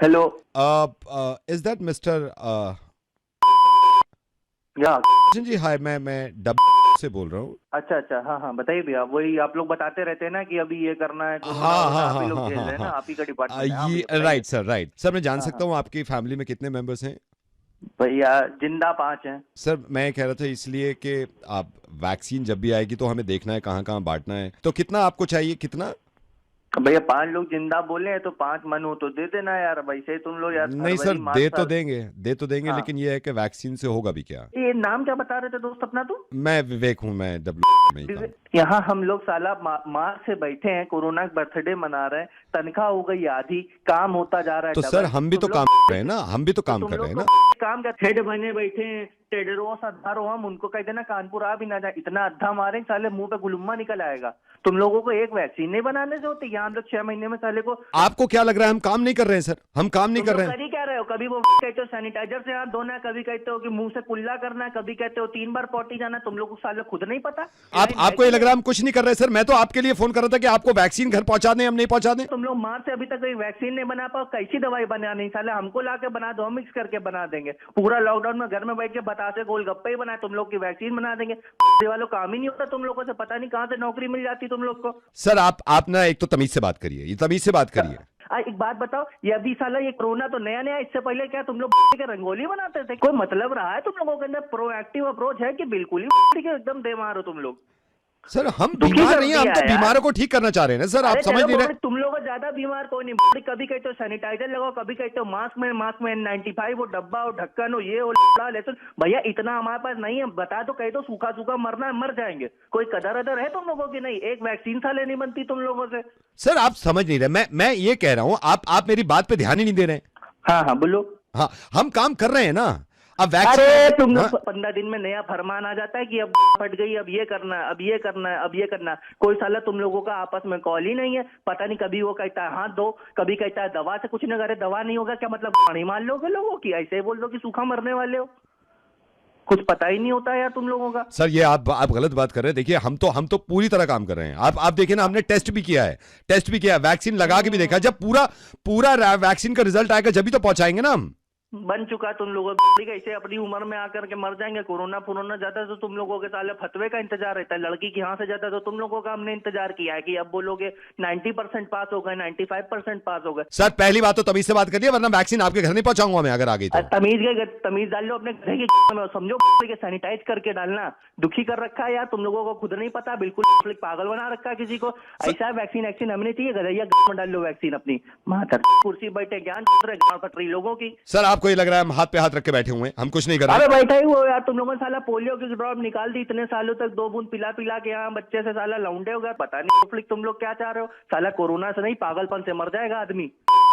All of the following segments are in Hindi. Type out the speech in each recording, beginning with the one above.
हेलो। इज दैट मिस्टर या जी? हाय, मैं डब से बोल रहा हूँ। अच्छा अच्छा, हाँ हाँ, बताइए भैया। वही आप लोग बताते रहते हैं ना कि अभी ये करना है, कोरोना हाँ वोरोना हाँ आप ही हाँ लोग हाँ झेल हाँ रहे हैं ना, हाँ। आप ही का डिपार्टमेंट है। हाँ ये भैया बताइए। Right sir, right sir. मैं जान हाँ सकता हाँ हूँ आपकी फैमिली में कितने मेंबर्स हैं? भैया, जिंदा 5 हैं। सर मैं कह रहा था इसलिए कि आप वैक्सीन जब भी आएगी तो हमें देखना है कहाँ कहाँ बांटना है, तो कितना आपको चाहिए, कितना? भैया 5 लोग जिंदा बोले हैं तो 5 मन हो तो दे देना यार। वैसे ही तुम लोग यार नहीं सर, फरवरी मार्च साल। दे तो देंगे, हाँ, लेकिन ये है कि वैक्सीन से होगा भी क्या? ये नाम क्या बता रहे थे दोस्त अपना तुम? मैं विवेक हूँ, मैं डब्ल्यू में ही काम। यहाँ हम लोग साला मार्च से बैठे हैं, कोरोना का बर्थडे मना रहे हैं, तनख्वाह हो गई आधी, काम होता जा रहा है तो सर डबल। हम भी तुम तो काम लोग कर रहे हैं ना, हम भी तो तो काम तुम कर रहे लोग हैं को ना। काम का हेड बने बैठे हैं, टेडरो सद्धारो, हम उनको कह देना कानपुर आ भी ना जाए, इतना अद्धा मारे साले मुंह पे गुलुम्मा निकल आएगा। तुम लोगों को एक वैक्सीन नहीं बनाने से होती? यहाँ हम लोग 6 महीने में साले को। आपको क्या लग रहा है हम काम नहीं कर रहे हैं सर? हम काम नहीं तुम कर लोग रहे हैं। कर ही क्या रहे हो? कभी वो कहते हो सैनिटाइजर से हाथ धोना है, कभी कहते हो कि मुंह से कुल्ला करना है, कभी कहते हो 3 बार पॉटी जाना है। तुम लोग को साले खुद नहीं पता? लाइन है आपको कि ये लग नहीं? रहा है हम कुछ नहीं कर रहे सर? मैं तो आपके लिए फोन कर रहा था कि आपको वैक्सीन घर पहुंचा दें, हम नहीं पहुंचा दें। तुम लोग मार्च से अभी तक कोई वैक्सीन नहीं बना पाओ, कैसी दवाई बना नहीं साले? हमको लाके बना दो, हम मिक्स करके बना देंगे। पूरा लॉकडाउन में घर में बैठ के बतासे गोलगप्पे ही बनाए, तुम लोग की वैक्सीन बना देंगे। ये वालों काम ही नहीं होता तुम लोगों से, पता नहीं कहाँ से नौकरी मिल जाती तुम लोग को। सर आप ना एक तो तमीज से बात करिए, ये तमीज से बात करिए। एक बात बताओ, ये अभी साला ये कोरोना तो नया नया, इससे पहले क्या तुम लोग के रंगोली बनाते थे? कोई मतलब रहा है तुम लोगों के अंदर? प्रोएक्टिव अप्रोच है कि बिल्कुल ही एकदम बेमार हो तुम लोग? सर हम दुखी बीमार कर नहीं है, हम दिया तो है यार। बीमारों को ठीक करना चाह रहे हैं ना सर, आप अरे समझ चलो नहीं रहे। तुम लोग ज्यादा बीमार कोई नहीं। कभी कहते हो सैनिटाइजर लगाओ, कभी कहते हो मास्क में 95 वो डब्बा हो, ढक्कन हो, ये हो, लेसन। भैया इतना हमारे पास नहीं है, बता दो, कह दो सूखा सूखा मरना है, मर जाएंगे। कोई कदर अदर है तुम लोगों की? नहीं, एक वैक्सीन साले नहीं बनती तुम लोगों से। सर आप समझ नहीं रहे, मैं ये कह रहा हूं, आप मेरी बात पे ध्यान ही नहीं दे रहे हैं। हाँ हाँ बोलो। हाँ, हम काम कर रहे हैं ना। अब अरे वैक्सीन। तुम लोग हाँ, 15 दिन में नया फरमान आ जाता है कि अब फट गई, अब ये करना है, अब ये करना है, अब ये करना है। कोई साला तुम लोगों का आपस में कॉल ही नहीं है। पता नहीं, कभी वो कहता है हाथ दो, कभी कहता है दवा से कुछ नहीं करे। दवा नहीं होगा क्या मतलब पानी मान लोगे लोगों की? ऐसे ही बोल दो कि सूखा मरने वाले हो। कुछ पता ही नहीं होता यार तुम लोगों का। सर ये आप गलत बात कर रहे हैं। देखिए हम तो पूरी तरह काम कर रहे हैं। आप देखिए ना, हमने टेस्ट भी किया है, वैक्सीन लगा के भी देखा। जब पूरा पूरा वैक्सीन का रिजल्ट आएगा जब ही तो पहुंचाएंगे ना हम। बन चुका तुम लोगों कैसे अपनी उम्र में आकर के मर जाएंगे। कोरोना पुरोना ज्यादा तो तुम लोगों के साले फतवे का इंतजार रहता है। लड़की की यहाँ से ज्यादा तो तुम लोगों का हमने इंतजार किया है कि अब बोलोगे 90% पास हो गए, 95% पास हो गए। सर पहली बात तो तमीज से बात करिए, वरना वैक्सीन आपके घर नहीं पहुंचाऊंगा मैं अगर आ गई तो। तमीज डाल लो अपने घर के, समझो के सैनिटाइज करके डालना। दुखी कर रखा है यार तुम लोगों को, खुद नहीं पता, बिल्कुल पागल बना रखा है किसी को। ऐसा वैक्सीन हमें नहीं चाहिए, गधैया में डाल लो वैक्सीन अपनी। मातर कुर्सी बैठे ज्ञान पटरी लोगों की। सर आपको ये लग रहा है हम हाथ पे हाथ रख के बैठे हुए हैं, हम कुछ नहीं कर रहे अरे हैं। बैठा ही वो यार, तुम लोगों ने साला पोलियो की ड्रॉप निकाल दी, इतने सालों तक 2 बूंद पिला पिला के यहाँ बच्चे से साला लौंडे हो गया। पता नहीं तुम लोग क्या चाह रहे हो? साला कोरोना से नहीं, पागलपन से मर जाएगा आदमी।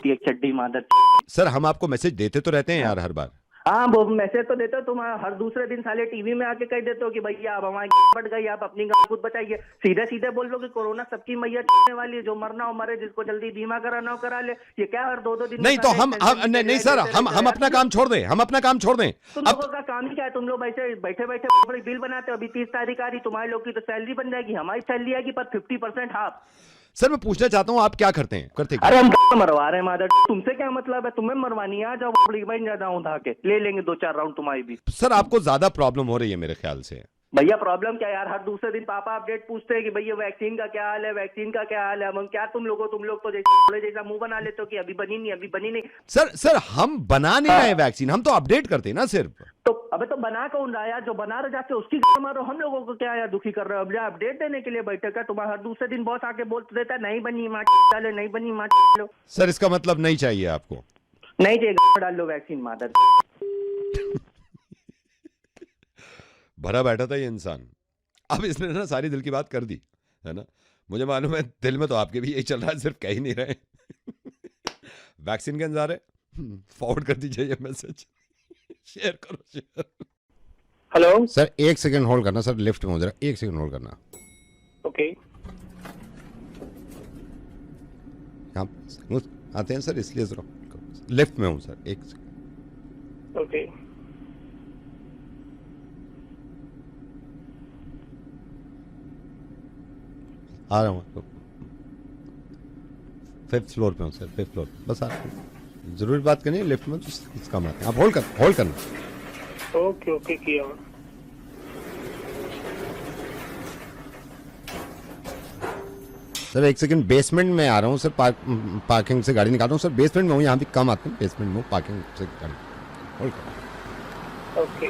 एक चड्डी मादर। सर हम आपको मैसेज देते तो रहते हैं यार हर बार। हाँ वो मैसेज तो देते हो तुम, हर दूसरे दिन साले टीवी में आके कह देते हो कि भैया अब हमारी बढ़ गई, आप अपनी गाँव खुद बचाइए। सीधे सीधे बोल लो कि कोरोना सबकी मैया वाली है, जो मरना हो मरे, जिसको जल्दी बीमा कराना हो करा ले। ये क्या हर 2-2 दिन नहीं तो नहीं सर, हम अपना काम छोड़ दें, हम अपना काम छोड़ दें। तुम अब लोगों का काम ही क्या है? तुम लोग बैठे बैठे बिल बनाते हो। अभी 30 तारीख आ रही, तुम्हारे लोग की तो सैलरी बन जाएगी, हमारी सैलरी आएगी पर 50% हाफ। सर मैं पूछना चाहता हूं आप क्या करते हैं, करते क्या? अरे हम मरवा रहे हैं मादर, तुमसे क्या मतलब है? तुम्हें मरवानी है, आ जाओ बन जाता हूँ, उठा के ले लेंगे 2-4 राउंड तुम्हारी भी। सर आपको ज्यादा प्रॉब्लम हो रही है मेरे ख्याल से। भैया प्रॉब्लम क्या यार? हर दूसरे दिन पापा अपडेट पूछते हैं कि भैया वैक्सीन का क्या हाल है, वैक्सीन का क्या हाल है। हम क्या तुम लोग तो जैसा मुंह बना लेते हो कि अभी बनी नहीं। सर हम बना नहीं रहे वैक्सीन, हम तो अपडेट करते हैं ना सिर्फ। तो अबे तो बना कौन रहा है यार? जो बना रहे जाके उसकी मारो। हम लोगों को क्या यार दुखी कर रहे हो? अब अपडेट देने के लिए बैठे का? तुम्हारा हर दूसरे दिन बॉस आके बोल देता है नहीं बनी माँ डाले, नहीं बनी माँ लो। सर इसका मतलब नहीं चाहिए आपको? नहीं चाहिए, डाल लो वैक्सीन मादर। भरा बैठा था ये इंसान, अब इसने ना सारी दिल की बात कर दी है ना। मुझे मालूम है दिल में तो आपके भी यही चल रहा है, सिर्फ कह ही नहीं रहे। वैक्सीन का इंतजार है, फॉरवर्ड कर दीजिए ये मैसेज, शेयर करो share. Hello sir 1 second hold करना सर, लिफ्ट में हो जरा 1 सेकंड होल्ड करना। ओके हम आते हैं सर, इसलिए जरा लिफ्ट में हूँ सर, 1 सेकंड। ओके आ रहा हूँ, 5th फ्लोर पे हूँ सर, 5th फ्लोर, बस आ रहा हूँ। जरूरी बात करनी है, लिफ्ट में तो किस काम आते हैं। आप होल्ड करना। ओके ओके किया। सर एक सेकंड, बेसमेंट में आ रहा हूँ सर, पार्किंग से गाड़ी निकाल रहा हूँ सर, बेसमेंट में हूँ, यहाँ भी कम आते हैं, बेसमेंट में हूँ, पार्किंग से गाड़ी होल्ड करना। ओके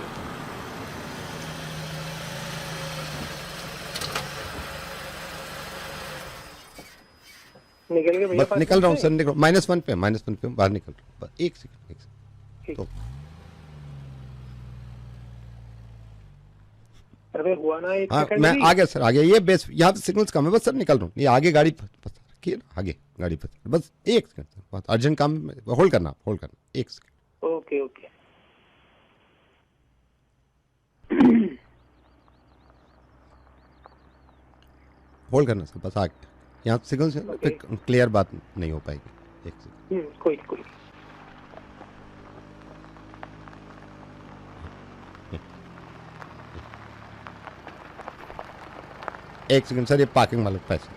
निकल गए भैया? बस निकल रहा हूँ सर, निकल -1 पे हूँ, बाहर निकल रहा हूँ, बस एक सेकंड। ठीक। तो अरे हुआ ना, एक हाँ सेकंड मैं भी। आ गया सर, आ गया, ये बेस यहाँ पे सिग्नल्स कम है, बस सर निकल रहा हूँ, ये आगे गाड़ी रखिए ना, आगे गाड़ी बस एक सेकंड सर, बहुत अर्जेंट काम, होल्ड करना एक सेकंड। ओके ओके होल्ड करना सर, बस आ गया, यहाँ सिग्नल से ओके। क्लियर बात नहीं हो पाएगी, एक सेकंड। कोई कोई। एक सेकंड सर, ये पार्किंग वाले पैसे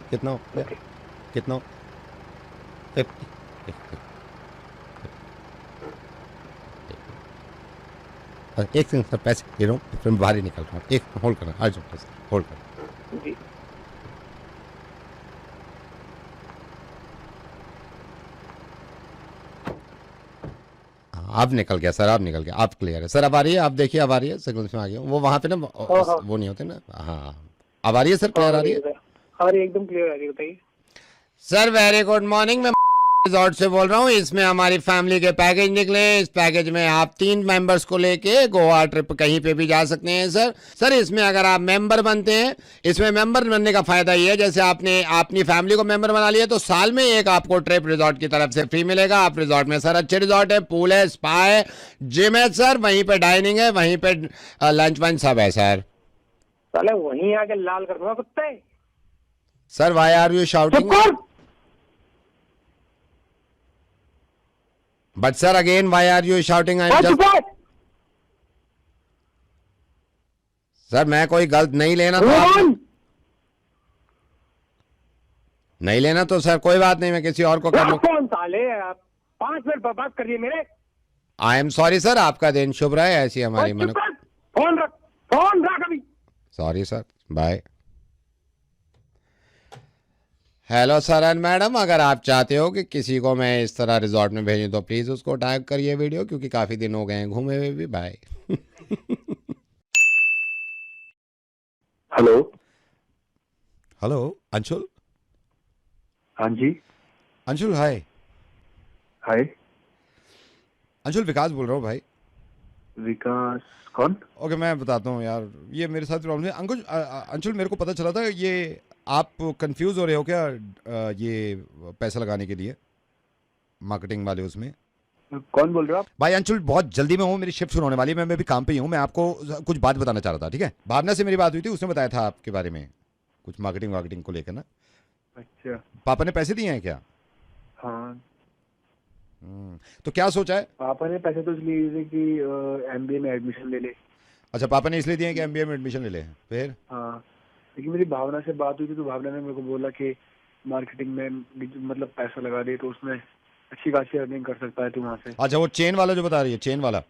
कितना हो गया? ओके। कितना हो? 50। एक सेकंड सर, पैसे दे रहा हूँ, फिर मैं बाहर ही निकल रहा हूँ, एक होल्ड करना, आ जाओ सर, होल्ड करना। जी आप निकल गया सर, आप निकल गया, आप क्लियर है सर, अब आ रही है, आप देखिए अब आ रही है, सिग्नल्स में आ गया वो, वहाँ पे ना वो नहीं होते ना, हाँ अब आ रही है सर, क्लियर आ रही है अरे एकदम क्लियर आ रही है, बताइए। सर। वेरी गुड मॉर्निंग, मैं रिजॉर्ट से बोल रहा हूँ, इसमें हमारी फैमिली के पैकेज निकले, इस पैकेज में आप 3 मेंबर्स को लेके गोवा ट्रिप कहीं पे भी जा सकते हैं सर इसमें अगर आप मेंबर बनते हैं, इसमें मेंबर बनने का फायदा ये है, जैसे आपने अपनी फैमिली को मेंबर बना लिया तो साल में एक आपको ट्रिप रिजॉर्ट की तरफ से फ्री मिलेगा। आप रिजॉर्ट में सर अच्छे रिजॉर्ट है, पूल है, स्पा है, जिम है सर, वहीं पे डाइनिंग है, वहीं पे लंच वंच सब है सर। साले वहीं आके लाल कर दूंगा कुत्ते। Sir why are you shouting? But sir, again, why are you shouting? I'm just... sir मैं कोई गलत नहीं लेना तो आप... नहीं लेना तो सर कोई बात नहीं, मैं किसी और को कर लूं। कौन साले आप 5 मिनट बर्बाद कर दिए मेरे। आई एम सॉरी सर, आपका दिन शुभ रहे, ऐसी हमारी मन। फोन रख अभी। Sorry sir, bye. Hello sir and madam, अगर आप चाहते हो कि किसी को मैं इस तरह रिजॉर्ट में भेजूं तो प्लीज उसको टैग करिए वीडियो, क्योंकि काफी दिन हो गए हैं घूमे हुए भी। बाय। Hello hello Anshul. हाँ जी। अंशुल हाय। हाय अंशुल विकास बोल रहा हूँ भाई। विकास कौन? ओके मैं बताता हूँ यार, ये मेरे साथ प्रॉब्लम है। अंशुल मेरे को पता चला था, ये आप कंफ्यूज हो रहे हो क्या ये पैसा लगाने के लिए मार्केटिंग वाले उसमें? कौन बोल रहे हो आप? भाई अंशुल बहुत जल्दी में हूँ, मेरी शिफ्ट शुरू होने वाली है, मैं भी काम पे ही हूँ, मैं आपको कुछ बात बताना चाह रहा था, ठीक है? भावना से मेरी बात हुई थी, उसने बताया था आपके बारे में कुछ मार्केटिंग को लेकर ना। अच्छा। पापा ने पैसे दिए हैं क्या? हाँ। तो क्या सोचा है? पापा ने पैसे तो इसलिए दिए कि एमबीए में एडमिशन ले ले। अच्छा पापा ने इसलिए दिए कि एमबीए में एडमिशन ले ले, फिर? हाँ, लेकिन मेरी भावना से बात हुई थी तो भावना ने मेरे को बोला कि मार्केटिंग में मतलब पैसा लगा दे तो उसमें अच्छी खासी अर्निंग कर सकता है तू वहाँ से। अच्छा वो चेन वाला जो बता रही है, चेन वाला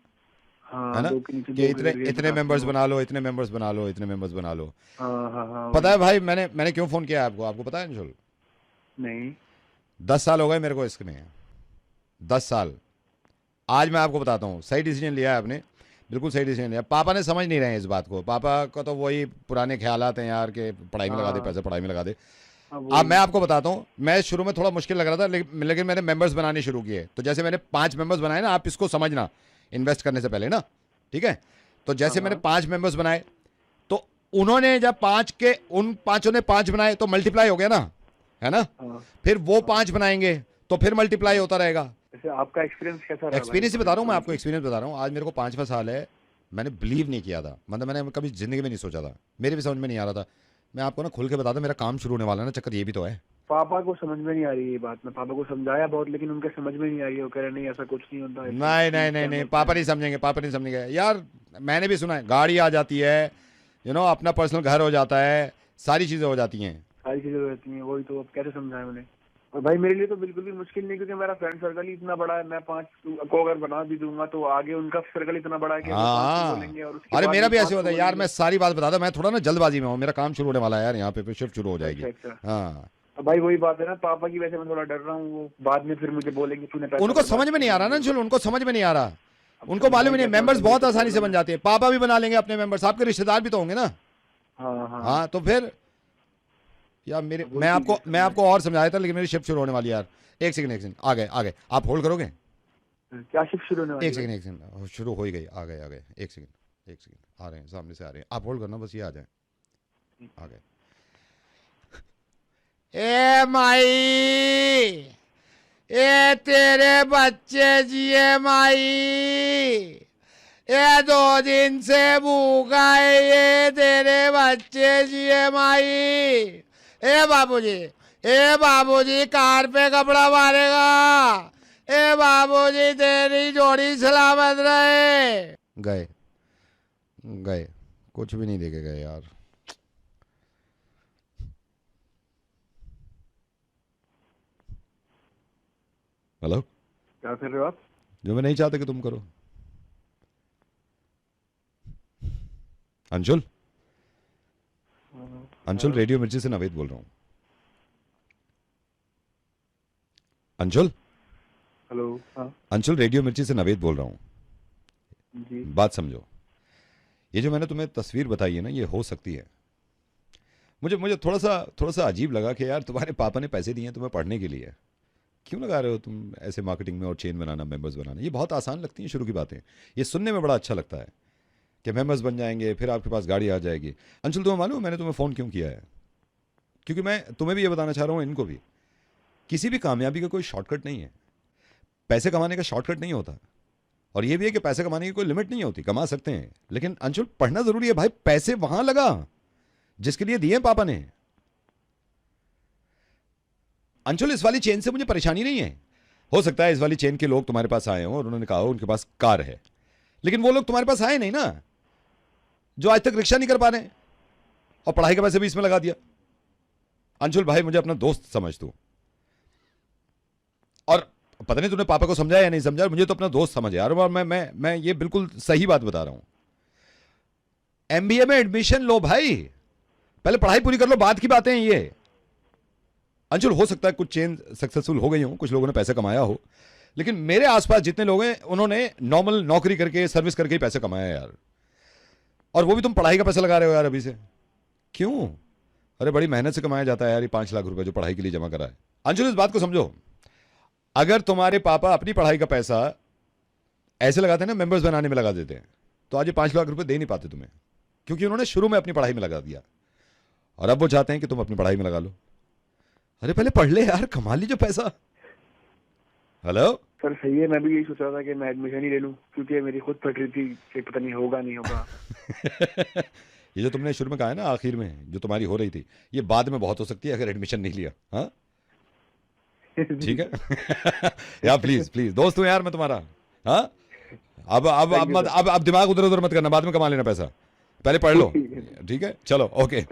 हाँ, है ना, दो के नीचे कि दो करके इतने मेंबर्स बना लो, इतने मेंबर्स बना लो, इतने मेंबर्स बना लो। हाँ हाँ हाँ। पता है भाई मैंने क्यों फोन किया आपको, आपको पता है अंशुल? नहीं। 10 साल हो गए मेरे को इसमें, 10 साल। आज मैं आपको बताता हूँ, सही डिसीजन लिया है आपने, बिल्कुल सही डिसीजन लिया। पापा ने समझ नहीं रहे हैं इस बात को, पापा का तो वही पुराने ख्यालात हैं यार कि पढ़ाई में लगा दे पैसे, पढ़ाई में लगा दे। अब मैं आपको बताता हूँ, मैं शुरू में थोड़ा मुश्किल लग रहा था, लेकिन मैंने मेंबर्स बनाने शुरू किए। तो जैसे मैंने 5 मेंबर्स बनाए ना, आप इसको समझना इन्वेस्ट करने से पहले ना, ठीक है? तो जैसे मैंने 5 मेंबर्स बनाए तो उन्होंने जब 5 के उन 5 ने 5 बनाए तो मल्टीप्लाई हो गया ना, है ना? फिर वो 5 बनाएंगे तो फिर मल्टीप्लाई होता रहेगा। वैसे आपका एक्सपीरियंस कैसा रहा? एक्सपीरियंस ही बता रहा हूँ मैं आपको, एक्सपीरियंस बता रहा हूँ। आज मेरे को 5वां साल है, मैंने बिलीव नहीं किया था, मतलब मैंने कभी जिंदगी में नहीं सोचा था, मेरे भी समझ में नहीं आ रहा था। मैं आपको ना खुल के बता दूं, मेरा काम शुरू होने वाला है ना, चक्कर ये भी तो है। पापा को समझ में नहीं आ रही ये बात, मैं पापा को समझाया बहुत लेकिन उनके समझ में नहीं आ रही। वो कह रहे नहीं ऐसा कुछ नहीं होता है। नहीं, पापा नहीं समझेंगे, पापा नहीं समझेंगे यार। मैंने भी सुना है, गाड़ी आ जाती है, अपना पर्सनल घर हो जाता है, सारी चीजें हो जाती हैं। सारी चीजें हो जाती हैं, वही तो अब कैसे समझाएं उन्हें? और भाई मेरे लिए तो बिल्कुल भी मुश्किल नहीं, क्योंकि मेरा फ्रेंड सर्कल ही इतना बड़ा है। मैं 5 को अगर बना भी दूंगा तो आगे उनका सर्कल इतना बड़ा है कि वो 5 बोलेंगे और उसके अरे बाद मेरा वो भी 5 ऐसे होता है यार, मैं सारी बात बताता, मैं थोड़ा ना जल्दबाजी में हूँ, मेरा काम शुरू होने वाला है यार, यहाँ पे शिफ्ट शुरू हो जाएगी। अच्छा। हाँ अब भाई वही बात है ना, पापा की वजह से मैं थोड़ा डर रहा हूँ, वो बाद में फिर मुझे बोलेंगे तूने पैसा उनको समझ में नहीं आ रहा ना अंशुल, उनको समझ में नहीं आ रहा, उनको मालूम ही नहीं, मेंबर्स बहुत आसानी से बन जाते हैं, पापा भी बना लेंगे अपने मेंबर्स, आपके रिश्तेदार भी तो होंगे ना। हाँ तो फिर यार मेरे मैं आपको और समझाया था, लेकिन मेरी शिफ्ट शुरू होने वाली है यार। एक सेकंड आ गए आप होल्ड करोगे? क्या शिफ्ट शुरू होने वाली है? एक सेकंड शुरू हो ही गई, आ गए एक सेकंड आ रहे हैं, सामने से आ रहे हैं, आप होल्ड करना, बस ये आ जाए, आ गए। ए माई, ए तेरे बच्चे जिए माई, ये 2 दिन से भूखा है, ये तेरे बच्चे जिए माई। ए बाबूजी कार पे कपड़ा मारेगा, ए बाबूजी तेरी जोड़ी सलामत रहे। गए कुछ भी नहीं देके गए यार। हेलो, क्या कर रहे हो आप? जो मैं नहीं चाहता कि तुम करो। अंशुल रेडियो मिर्ची से नवेद बोल रहा हूँ। अंशुल, हेलो। हाँ अंशुल रेडियो मिर्ची से नवेद बोल रहा हूँ जी। बात समझो, ये जो मैंने तुम्हें तस्वीर बताई है ना, ये हो सकती है। मुझे थोड़ा सा अजीब लगा कि यार तुम्हारे पापा ने पैसे दिए हैं तुम्हें पढ़ने के लिए, क्यों लगा रहे हो तुम ऐसे मार्केटिंग में और चेन बनाना, मेंबर्स बनाना, ये बहुत आसान लगती हैं शुरू की बातें, ये सुनने में बड़ा अच्छा लगता है कि मेंबर्स बन जाएंगे, फिर आपके पास गाड़ी आ जाएगी। अंशुल तुम्हें मालूम मैंने तुम्हें फ़ोन क्यों किया है? क्योंकि मैं तुम्हें भी ये बताना चाह रहा हूँ, इनको भी, किसी भी कामयाबी का कोई शॉर्टकट नहीं है, पैसे कमाने का शॉर्टकट नहीं होता, और ये भी है कि पैसे कमाने की कोई लिमिट नहीं होती, कमा सकते हैं, लेकिन अंशुल पढ़ना ज़रूरी है भाई। पैसे वहां लगा जिसके लिए दिए पापा ने। अंशुल इस वाली चेन से मुझे परेशानी नहीं है, हो सकता है इस वाली चेन के लोग तुम्हारे पास आए हों और उन्होंने कहा हो उनके पास कार है, लेकिन वो लोग तुम्हारे पास आए नहीं ना जो आज तक रिक्शा नहीं कर पा रहे और पढ़ाई के पैसे भी इसमें लगा दिया। अंशुल भाई मुझे अपना दोस्त समझ तू, और पता नहीं तूने पापा को समझा या नहीं समझा, मुझे तो अपना दोस्त समझ यार, और मैं ये बिल्कुल सही बात बता रहा हूं। एमबीए में एडमिशन लो भाई, पहले पढ़ाई पूरी कर लो, बाद की बातें हैं ये। अंशुल हो सकता है कुछ चेन सक्सेसफुल हो गई हो, कुछ लोगों ने पैसे कमाया हो, लेकिन मेरे आसपास जितने लोग हैं उन्होंने नॉर्मल नौकरी करके, सर्विस करके ही पैसे कमाया यार, और वो भी तुम पढ़ाई का पैसा लगा रहे हो यार अभी से, क्यों? अरे बड़ी मेहनत से कमाया जाता है यार ये 5 लाख रुपए जो पढ़ाई के लिए जमा करा है। अंशुल इस बात को समझो, अगर तुम्हारे पापा अपनी पढ़ाई का पैसा ऐसे लगाते हैं ना, मेंबर्स बनाने में लगा देते हैं, तो आज ये 5 लाख रुपए दे नहीं पाते तुम्हें, क्योंकि उन्होंने शुरू में अपनी पढ़ाई में लगा दिया, और अब वो चाहते हैं कि तुम अपनी पढ़ाई में लगा लो। अरे पहले पढ़ ले यार, कमा लीजिए पैसा। हेलो सर सही है, मैं भी यही सोच रहा था कि मैं एडमिशन ही ले लूं, क्योंकि मेरी खुद फट रही थी कि पता नहीं होगा नहीं होगा। ये जो तुमने शुरू में कहा है ना, आखिर में जो तुम्हारी हो रही थी, ये बाद में बहुत हो सकती है अगर एडमिशन नहीं लिया। हाँ ठीक है यार, प्लीज दोस्त हूं यार मैं तुम्हारा। हाँ अब दिमाग उधर उधर मत करना, बाद में कमा लेना पैसा, पहले पढ़ लो, ठीक है? चलो ओके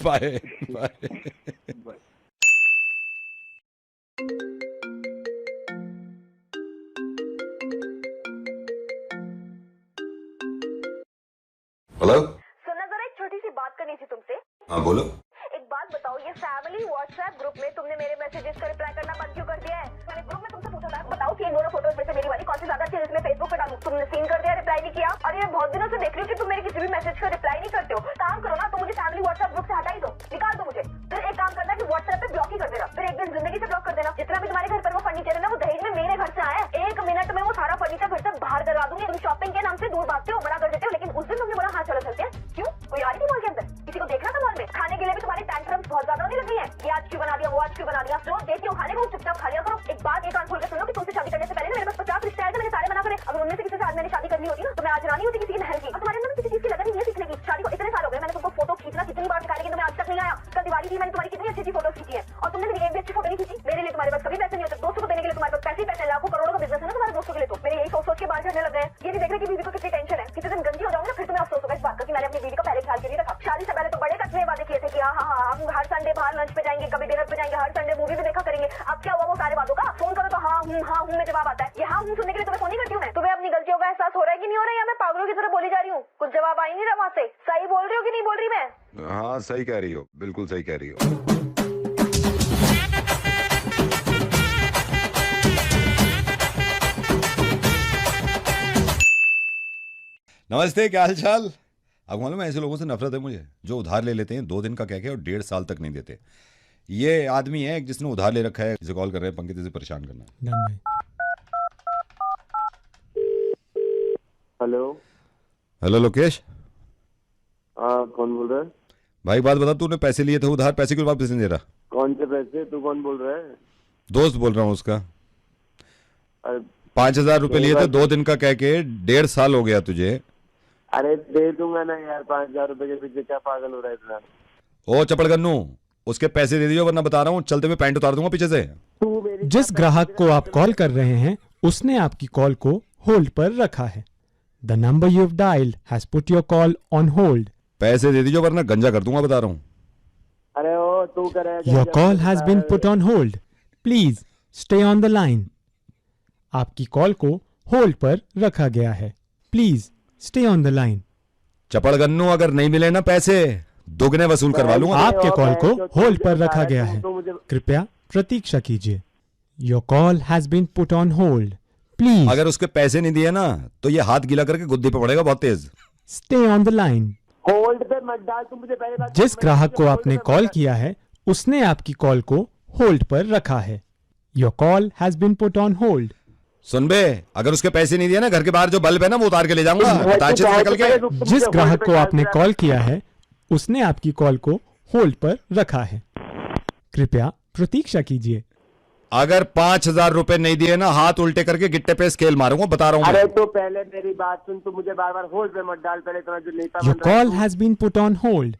बाय। हेलो, सुना जरा, एक छोटी सी बात करनी थी तुमसे। हाँ बोलो। एक बात बताओ, ये फैमिली व्हाट्सएप ग्रुप में तुमने मेरे मैसेजेस का रिप्लाई करना बंद क्यों कर दिया है? मैंने ग्रुप में तुमसे पूछा था, बताओ कि इन दोनों फोटोज में से मेरी वाली कौन सी ज्यादा अच्छी है जिसमें फेसबुक पे डालूं? तुमने सीन कर दिया, रिप्लाई नहीं किया, और ये बहुत दिनों से देख रही हूँ कि तुम मेरे किसी भी मैसेज का रिप्लाई नहीं करते हो। काम करो ना, तुम मुझे फैमिली व्हाट्सएप ग्रुप से हटा ही दो, निकाल दो मुझे। फिर एक काम करना कि व्हाट्सएप पे ब्लॉक ही कर देना, फिर एक दिन जिंदगी से ब्लॉक कर देना। जितना भी तुम्हारे घर पर वो फर्नीचर है ना, वो दहेज में मेरे घर से आया है। 1 मिनट में वो सारा फर्नीचर घर से बाहर करवा दूंगी। तुम शॉपिंग के नाम से दूर भागते हो, मना कर देते हो, लेकिन उस दिन तुमने बोला हाँ चलो चलते हैं। क्यों? कोई आ रही थी मॉल के अंदर? किसी को देखना था मॉल में? खाने के लिए भी तुम्हारी टैंट्रम्स बहुत ज्यादा होने लगी है, ये आज क्यों बना दिया, वो आज क्यों बना दिया। जो देती हो खाने को चुपचाप खा लिया करो। एक बात एक कान खोल के सुनो कि तुमसे शादी करने से पहले ना मेरे पास 50 रिश्ते आए थे, मैंने सारे मना करे। अगर उनमें से किसी से आज मैंने शादी करनी होती ना, तो मैं आज रानी होती किसी की महल की। और तुम्हारे अंदर किसी चीज की लगन नहीं है सीखने की। शादी को इतने साल हो गए, मैंने तुमको फोटो खींचना कितनी बार सिखाया, लेकिन तुम्हें आज तक नहीं आया। कल दिवाली थी, मैंने तुम्हारी कितनी अच्छी फोटो खींची है, और तुमने मेरी एक भी अच्छी फोटो नहीं खींची। मेरे लिए तुम्हारे पास कभी पैसे नहीं होते, दोस्तों को देने के लिए तुम्हारे पास पैसे ही पैसे, लाखों करोड़ों का बिजनेस है ना तुम्हारे दोस्तों के लिए। तो मेरे यही सोच के बाल झड़ने लग गए। ये नहीं देख रहे कि बीवी को कितनी टेंशन है, किसी दिन गंदी हो जाऊंगा फिर तुम्हें अफसोस होगा इस बात का कि मैंने अपनी बीवी का पहले ख्याल क्यों नहीं रखा। शादी से पहले तो बड़े कच्चे वादे किए थे कि हाँ हम हर संडे बाहर लंच पे जाएंगे, कभी डिनर पे जाएंगे, हर संडे मूवी भी देखा करेंगे। हाँ हूँ में जवाब आता है। ये हाँ हूँ सुनने के लिए तुम्हें फोन नहीं करती हूँ मैं। तुम्हें अपनी गलतियों का एहसास हो रहा है कि नहीं हो रहा है, या मैं पागलों की तरह बोली जा रही हूँ? कुछ जवाब आ ही नहीं रहा वहाँ से। सही बोल रही हो कि नहीं बोल रही मैं? हाँ सही कह रही हो, बिल्कुल सही कह रही हो। नमस्ते, क्या हाल चाल। अब मालूम है ऐसे लोगों से नफरत है मुझे जो उधार ले लेते हैं 2 दिन का कह के और 1.5 साल तक नहीं देते। ये आदमी है जिसने उधार ले रखा है, इसे कॉल कर रहे हैं, पंकज इसे परेशान करना। डन भाई। हेलो। हेलो लोकेश। हाँ कौन बोल रहा है? भाई बात बता, तूने पैसे लिए थे उधार, पैसे क्यों वापस नहीं दे रहा? कौन से पैसे? तू कौन बोल रहा है? दोस्त बोल रहा हूँ उसका। अरे 5,000 रुपए लिए थे 2 दिन का कह के, 1.5 साल हो गया तुझे। अरे दे दूंगा ना यार, 5,000 रुपए के पीछे क्या पागल हो रहा है इतना? ओ चपड़गन्नू, उसके पैसे दे दियो वरना बता रहा हूँ चलते हुए पैंट उतार दूंगा पीछे से। तू मेरी जिस ग्राहक को आप कॉल कर रहे हैं उसने आपकी कॉल को होल्ड पर रखा है। The number you have dialled has put your call on hold. पैसे दे दीजिए वरना गंजा कर दूंगा, बता रहा हूँ। अरे ओ तू करे। Your call has been put on hold, please stay on the line. आपकी कॉल को होल्ड पर रखा गया है, please stay on the line. चपड़गन्नू, अगर नहीं मिले ना पैसे दोगुने वसूल करवा लूंगा। आपके कॉल को होल्ड पर रखा गया है, कृपया प्रतीक्षा कीजिए। Your call has been put on hold, please अगर उसके पैसे नहीं दिए ना तो ये हाथ गीला करके गुद्दी पे पड़ेगा बहुत तेज। Stay on the line. Hold पे मत डाल, तू मुझे पहले बात। जिस ग्राहक को आपने कॉल किया है उसने आपकी कॉल को होल्ड पर रखा है। Your call has been put on hold. सुन बे, अगर उसके पैसे नहीं दिए ना घर के बाहर जो बल्ब है ना वो उतार के ले जाऊंगा, बता अच्छे से निकल के। जिस ग्राहक को आपने कॉल किया है उसने आपकी कॉल को होल्ड पर रखा है, कृपया प्रतीक्षा कीजिए। अगर 5,000 रुपए नहीं दिए ना हाथ उल्टे करके गिट्टे पे स्केल मारूंगा, बता रहा हूँ अरे मैं। तो पहले मेरी बात सुन, तू मुझे बार बार होल्ड पे मत डाल। पहले तो जो नेता your call has been put on hold,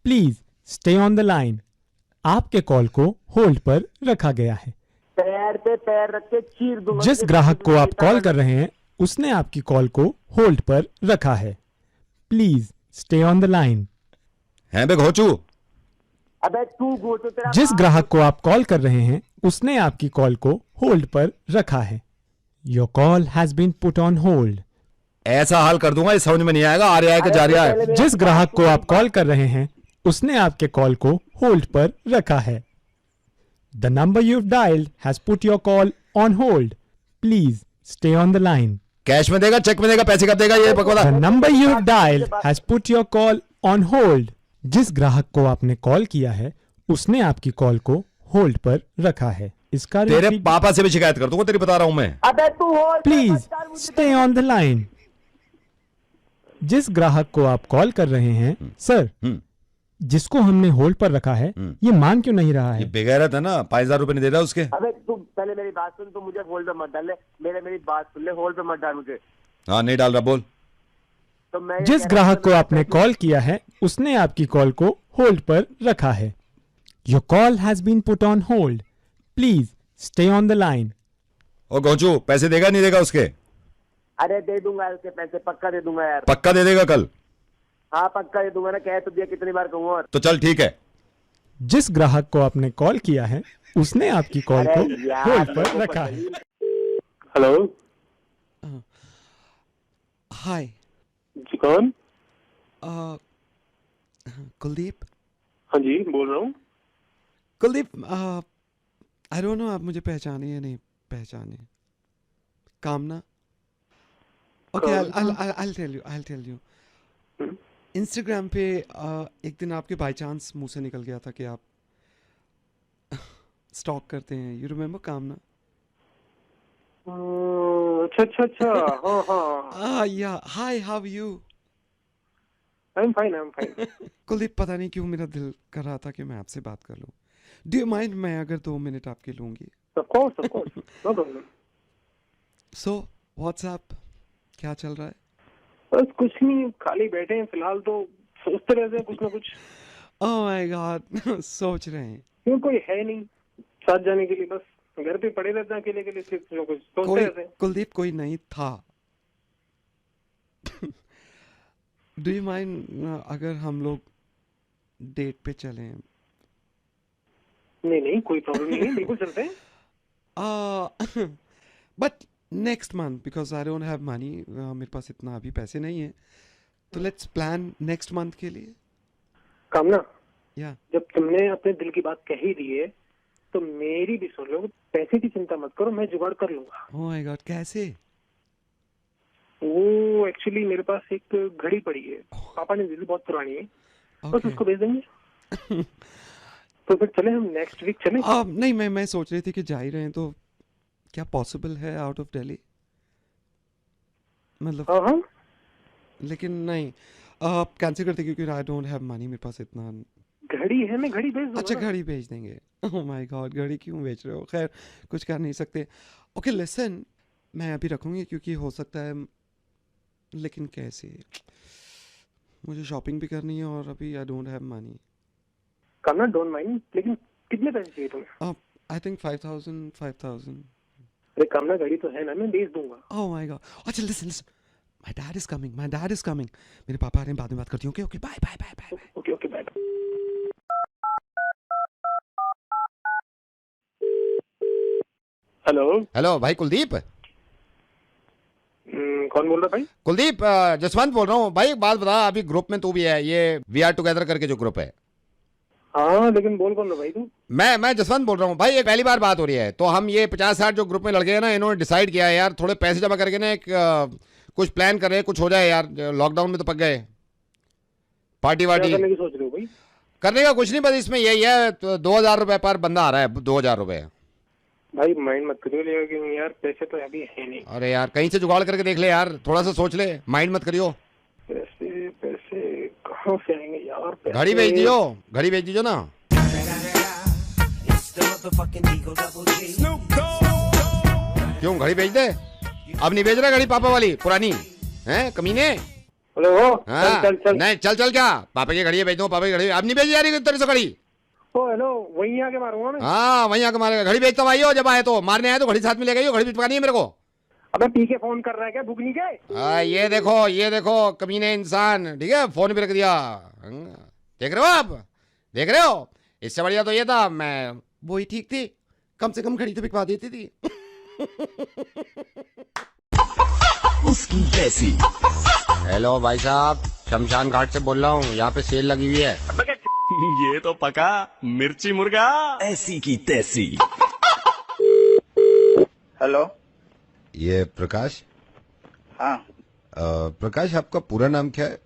please stay on the line. आपके कॉल को होल्ड पर रखा गया है। पैर पे पैर रख के चीर दूंगा। जिस ग्राहक को आप कॉल कर रहे हैं उसने आपकी कॉल को होल्ड पर रखा है, please stay on the line. हैं बे घोचू। अबे तू गोचो तेरा। जिस ग्राहक को आप कॉल कर रहे हैं उसने आपकी कॉल को होल्ड पर रखा है। Your call has been put on hold. ऐसा हाल कर दूंगा ये समझ में नहीं आएगा, आ रहा है कि जा रहा है। जिस ग्राहक को आप कॉल कर रहे हैं उसने आपके कॉल को होल्ड पर रखा है। The number you have dialled has put your call on hold, please stay on the line. Cash में देगा, चेक में देगा, पैसे कब देगा ये बकवास। The number you have dialled has put your call on hold. जिस ग्राहक को आपने कॉल किया है उसने आपकी कॉल को होल्ड पर रखा है। इसका तेरे पापा से भी शिकायत कर दूंगा तेरी, बता रहा हूं मैं। अबे तू होल्ड पे प्लीज मत डाल मुझे। Stay on the line. जिस ग्राहक को आप कॉल कर रहे हैं सर, जिसको हमने होल्ड पर रखा है ये मान क्यों नहीं रहा ये है? बेगैरत है ना, 5,000 रुपए नहीं दे रहा उसके। अबे तू पहले मेरी बात सुन, तू मुझे होल्ड पे मत डाल ले। मेरी बात सुन ले, होल्ड पे मत डाल मुझे। हाँ नहीं डाल रहा, बोल। तो मैं जिस ग्राहक को आपने कॉल किया है उसने आपकी कॉल को होल्ड पर रखा है। Your call has been put on hold, please stay on the line. ओ घोचू, पैसे देगा नहीं देगा उसके? अरे दे दूंगा उसके पैसे, पक्का दे दूंगा यार। पक्का दे देगा कल? हाँ पक्का दे दूंगा ना, कह तो दिया कितनी बार कहूँ। और तो चल ठीक है। जिस ग्राहक को आपने कॉल किया है उसने आपकी कॉल को अरे यार, होल्ड पर मेरे को रखा है। हेलो हाय जी, कौन? कुलदीप। हाँ जी बोल रहा हूँ। कुलदीप, आई डोंट नो आप मुझे पहचाने या नहीं पहचाने। कामना। Okay, I'll tell you. Instagram पे एक दिन आपके बाय चांस मुंह से निकल गया था कि आप स्टॉक करते हैं। यू रिमेम्बर कामना? अच्छा हाँ हाँ। Yeah hi, how you? I am fine. Kuldeep, पता नहीं क्यों मेरा दिल कर रहा था कि मैं आपसे बात कर लूं। डू यू माइंड मैं अगर 2 मिनट आपके लूंगी? Of course no problem. So what's up, क्या चल रहा है? बस कुछ नहीं, खाली बैठे हैं फिलहाल तो, सोचते रहते हैं कुछ ना कुछ। ओह माय गॉड, सोच रहे हैं? क्यों, कोई है नहीं साथ जाने के लिए, बस घर पे पड़े रहते हैं अकेले के लिए, सिर्फ कुछ ना कुछ सोचते रहते हैं। कुलदीप, कोई नहीं था। डू यू माइंड अगर हम लोग डेट पे चलें? नहीं कोई प्रॉब्लम नहीं है, बिल्कुल चलते हैं। But next month because I don't have money, मेरे पास इतना अभी पैसे नहीं है, तो लेट्स प्लान नेक्स्ट मंथ के लिए। कामना, या जब तुमने अपने दिल की बात कह ही दी है तो मेरी भी सुन लो। पैसे की चिंता मत करो, मैं जुगाड़ कर लूंगा। ओह माय गॉड, कैसे? वो एक्चुअली मेरे पास एक घड़ी पड़ी है, पापा ने दी थी, बहुत पुरानी है, बस Okay. उसको भेज देंगे। तो फिर चले हम नेक्स्ट वीक चले। नहीं, मैं सोच रही थी कि जा ही रहे हैं तो क्या पॉसिबल है आउट ऑफ दिल्ली, मतलब हाँ हाँ, लेकिन नहीं कैंसिल करते क्योंकि आई डोंट हैव मनी, मेरे पास इतना। घड़ी है, मैं घड़ी भेज दूंगा। अच्छा घड़ी भेज देंगे। ओह माय गॉड, घड़ी क्यों बेच रहे हो? खैर कुछ कर नहीं सकते। ओके लिसन, मैं अभी रखूंगी क्योंकि हो सकता है, लेकिन कैसे, मुझे शॉपिंग भी करनी है और अभी आई डोंट हैव मनी। कामना डोंट माइंड, लेकिन कितने पैसे चाहिए तुम्हें? I think 5000। अरे कामना, घड़ी तो है ना, मैं भेज दूंगा। ओह माय गॉड, अच्छा listen, my dad is coming, मेरे पापा आ रहे हैं, बाद में बात करती हूँ। Okay bye. Okay okay, bye. Hello भाई कुलदीप। कौन बोल रहा भाई? कुलदीप, जसवंत बोल रहा हूँ भाई। एक बात बता, अभी ग्रुप में तू भी है, ये वी आर टुगेदर करके जो ग्रुप है। हाँ, लेकिन बोल कौन रहा भाई तू? मैं जसवंत बोल रहा हूँ भाई। एक पहली बार बात हो रही है, तो हम ये 50-60 जो ग्रुप में लड़के हैं ना, इन्होंने डिसाइड किया है यार, थोड़े पैसे जमा करके ना एक कुछ प्लान कर रहे हैं, कुछ हो जाए यार, लॉकडाउन में तो पक गए। पार्टी वार्टी करने की सोच रहे हो भाई? करने का कुछ नहीं, बस इसमें यही है, तो 2000 रुपए पर बंदा आ रहा है, 2000 रुपए। भाई माइंड मत करियो, लेगा कि यार पैसे तो अभी है नहीं। अरे यार कहीं से जुगाड़ करके देख ले यार, थोड़ा सा सोच ले, माइंड मत करियो। पैसे कहाँ से आएंगे यार? घड़ी भेज दीजियो ना। क्यों घड़ी भेज दे? अब नहीं भेज रहा घड़ी पापा वाली पुरानी हैं कमीने? हेलो, हाँ, चल नहीं चल क्या, पापा की घड़ी भेज दो, पापा की घड़ी अब नहीं भेजी जा रही तेरे से घड़ी। ओ हेलो, वहीं आके मारूंगा मैं। हाँ वहीं आके मारेगा। घड़ी बेचता भाई हो, जब आए तो मारने आए तो घड़ी साथ में ले गई हो, घड़ी भिजवानी है मेरे को। अबे पी के फोन कर रहा है क्या, भूख नहीं गए? ये देखो कमीने इंसान, ठीक है, फोन भी रख दिया। देख रहे हो आप, देख रहे हो? इससे बढ़िया तो ये था, मैं वही ठीक थी, कम से कम घड़ी तो बिकवा देती थी। उसकी जैसी। हेलो भाई साहब, शमशान घाट से बोल रहा हूँ, यहाँ पे सेल लगी हुई है। ये तो पका मिर्ची मुर्गा, ऐसी की तैसी। हेलो, ये प्रकाश? हाँ प्रकाश, आपका पूरा नाम क्या है?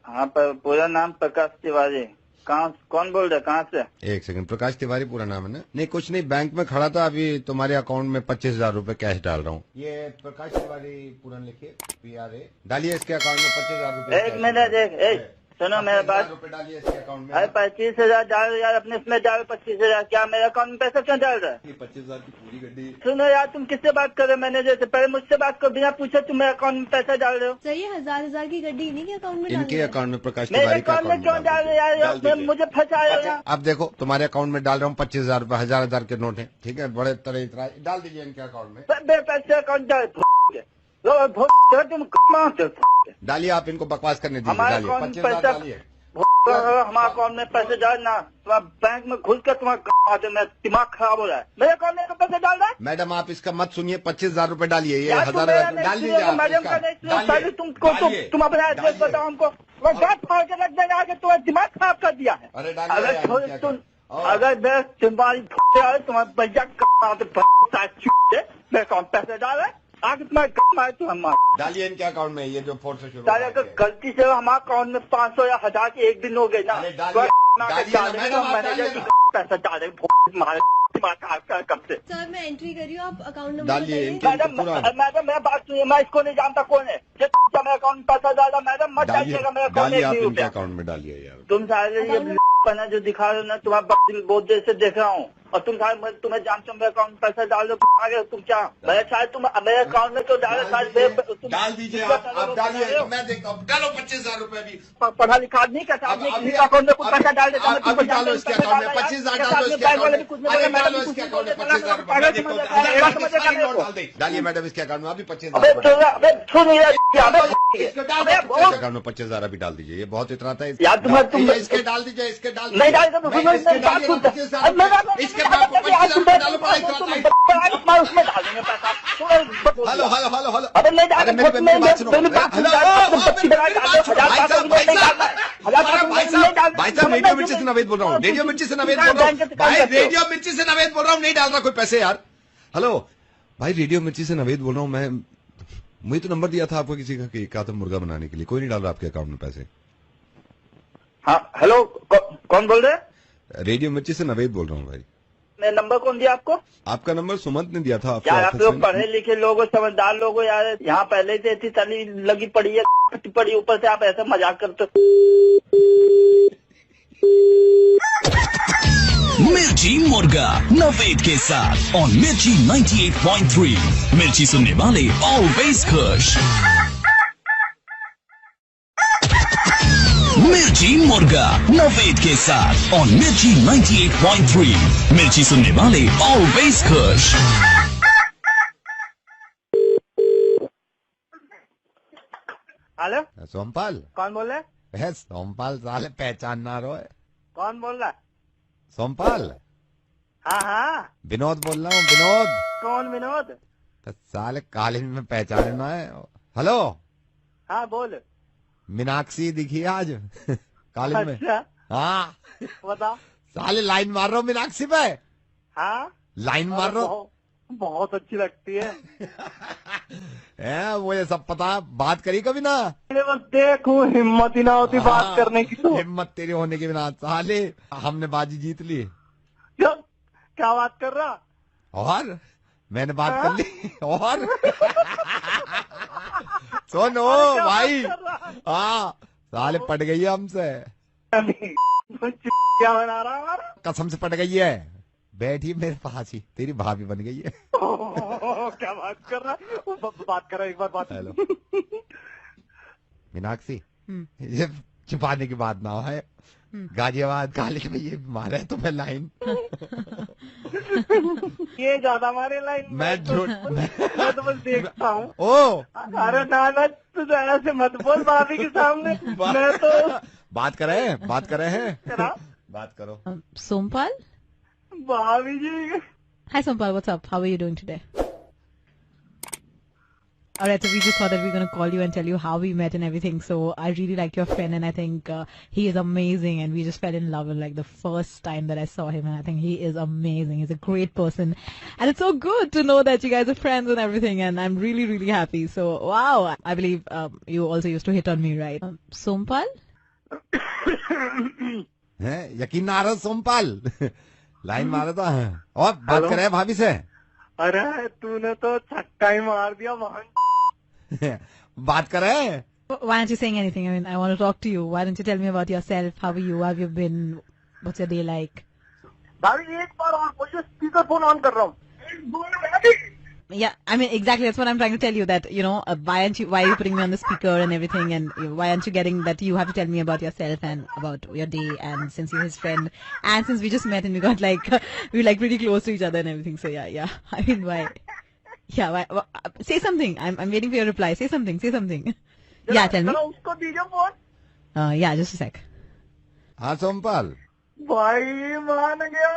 हाँ, पूरा नाम प्रकाश तिवारी। कहाँ, कौन बोल रहे, कहाँ से? एक सेकंड, प्रकाश तिवारी पूरा नाम है ना? नहीं कुछ नहीं, बैंक में खड़ा था, अभी तुम्हारे अकाउंट में 25,000 रुपए कैश डाल रहा हूँ। ये प्रकाश तिवारी पूरा लिखिए, PRA डालिए इसके अकाउंट में 25,000 रुपए। एक मिनट, सुनो मेरा बात। रुपए डालिए इसके अकाउंट में। अरे 25,000 डाल यार, अपने इसमें डाल 25,000। क्या मेरे अकाउंट में पैसा क्यों डाल रहा है? 25,000 की पूरी गड्डी। सुनो यार, तुम किससे बात कर रहे हो? मैनेजर से? पहले मुझसे बात करो, बिना पूछे तुम मेरे अकाउंट में पैसा डाल रहे हो। सही है, 1000 की गड्डी इन्हीं के अकाउंट में इनके अकाउंट में, प्रकाश मेरे तिवारी का अकाउंट में क्यों डाल रहे हो यार? मुझे फंसा रहे हो यार। अब देखो तुम्हारे अकाउंट में डाल रहा हूँ 25,000 रुपए, 1000 के नोट है, ठीक है, बड़े तरह डाल दीजिए इनके अकाउंट में। पैसे अकाउंट डाल, तुम डालिए, आप इनको बकवास करने दीजिए, हमारे डालिए अकाउंट में 25,000 पैसा, डालिए। हमारे अकाउंट में पैसे डालना, तुम्हारा बैंक में घुस कर तुम्हारा में दिमाग खराब हो रहा है। मेरे अकाउंट में पैसे डाल रहा है? मैडम आप इसका मत सुनिए, 25,000 रुपए डालिए, ये यार, 1000 डाल दीजिए आप मैडम इसका। का नहीं, तुम अपना एड्रेस बताओ हमको, बात फाड़ के रख देना आगे, तुम्हारा दिमाग खराब कर दिया है। अरे अगर डालिए, अगर मैं तुम्हारी तुम्हारे भैया मेरे अकाउंट पैसे डाल रहे आगे तुम्हारे तुम्हारे डालिए इनके अकाउंट में, ये जो 4 से शुरू सारे अगर गलती से हमारे अकाउंट में 500 या 1000 के एक दिन हो गए ना, पैसा डाले कब से। सर मैं एंट्री कर रही हूँ, आप अकाउंट नंबर डालिए मैडम मैं बात सुनिए, मैं इसको नहीं जानता कौन है मेरे अकाउंट में पैसा डाला। मैडम मत डालिएगा मेरे डालिए अकाउंट में डालिए यार। तुम सारे ये पना जो दिखा रहे हो ना, तुम्हारा बहुत देर से देख रहा हूँ, और तुम सारे तुम्हें जानते हो मेरे अकाउंट में पैसा डाल दो, आगे तुम क्या मेरे शायद तुम मेरे अकाउंट में तो डाल दीजिए, आप डालिए, मैं देखता हूँ, डालो 25,000 रुपए भी। पढ़ा लिखा नहीं करता, अकाउंट में कुछ पैसा डाल देता। अभी डालो इसके अकाउंट में 25,000 डालो इसके अकाउंट में, डालो इसके अकाउंट में 25,000 रुपए, डालिए मैडम इसके अकाउंट में अभी 25,000 अकाउंट में 25,000 अभी डाल दीजिए, ये बहुत इतना था। यार इसके डाल दीजिए, इसके डाल नहीं डाल इसके बाप को 25,000 रुपए डालो, पढ़ाई कराता है। उसमें डाल देंगे पैसा। हेलो हेलो हेलो हेलो, अरे नहीं अरे मेरी बात सुनो। हेलो भाई साहब, रेडियो मिर्ची से नवेद बोल रहा हूँ, रेडियो मिर्ची से नवेद बोल रहा हूँ भाई, रेडियो मिर्ची से नवेद बोल रहा हूँ, नहीं डाल रहा कोई पैसे यार। हेलो भाई, रेडियो मिर्ची से नवेद बोल रहा हूँ मैं, मुझे तो नंबर दिया था आपको किसी का कि कातम मुर्गा बनाने के लिए, कोई नहीं डाल रहा आपके अकाउंट में पैसे। हाँ हेलो, कौन बोल रहे हैं? रेडियो मिर्ची से नवेद बोल रहा हूँ भाई। मैं नंबर कौन दिया आपको? आपका नंबर सुमंत ने दिया था आपको यार आप ऑफिस लोग में। पढ़े लिखे लोग हो, समझदार लोग हो यार, यहाँ पहले से इतनी तली लगी पड़ी है पड़ी, ऊपर से आप ऐसा मजाक करते हो। मिर्ची मुर्गा नवेद के साथ और मिर्ची 98.3। मिर्ची सुनने वाले ऑलवेज खुश। मिर्ची मुर्गा नवेद के साथ और मिर्ची 98.3। मिर्ची सुनने वाले ऑलवेज खुश। हेलो, सोमपाल, कौन बोल रहे हैं? सोमपाल साले पहचान ना रहो। कौन बोल रहा है? सोमपाल, हाँ हाँ, विनोद बोल रहा हूँ, विनोद। कौन विनोद? तो साले कालीन में पहचानना है। हेलो, हाँ बोल। मीनाक्षी दिखी आज कालीन में। अच्छा, हाँ बता। साले लाइन मार रहा हूँ मीनाक्षी पे, हाँ, लाइन मार रहा हूँ। बहुत अच्छी लगती है। वो ये सब पता, बात करी कभी ना? बस देखो, हिम्मत ही ना होती बात करने की। तो हिम्मत तेरी होने के बिना साले हमने बाजी जीत ली। क्या बात कर रहा? और मैंने बात कर ली। और सुनो भाई, हाँ साले पट गई है हमसे, क्या बना रहा हमारा? कसम से पट गई है। बैठी मेरे पास ही, तेरी भाभी बन गई है। क्या बात कर रहा है? बात कर रहा है, एक बार बात। हेलो मीनाक्षी, ये छुपाने की बात ना है, गाजियाबाद काली में ये मारा है तुम्हें लाइन। ये ज्यादा मारे लाइन। मैं झूठ, मैं तो बस देखता हूँ। ओ अरे ना तू तो ऐसे मत बोल भाभी के सामने। मैं तो बात करे, बात करे हैं, बात करो। Sompal? भाभी जी। Hi Sompal, what's up? How are you doing today? Alright, so we just thought that we were going to call you and tell you how we met and everything. So I really like your friend and I think he is amazing and we just fell in love like the first time that I saw him and I think he is amazing. He's a great person and it's so good to know that you guys are friends and everything and I'm really, really happy. So wow, I believe you also used to hit on me, right? Sompal? यकीन ना आ रहा सोमपाल, लाइन मारा था। और बात करे भाभी से। अरे तूने तो छक्का ही मार दिया वहां। बात करे। Why aren't you saying anything? I mean, I want to talk to you. Why don't you tell me about yourself? How are you? How have you been? What's your day like? भाभी एक बार और बोलिए, स्पीकर फोन ऑन कर रहा हूँ। Yeah, I mean, exactly. That's what I'm trying to tell you. That why are you putting me on the speaker and everything, and why aren't you getting that? You have to tell me about yourself and about your day, and since you're his friend, and since we just met and we got we were like pretty close to each other and everything. So yeah. I mean, why? Yeah, why? Say something. I'm waiting for your reply. Say something. Yeah, tell me. उसको दीजिए phone. Yeah, just a sec. हाँ सोमपाल। भाई मान गया,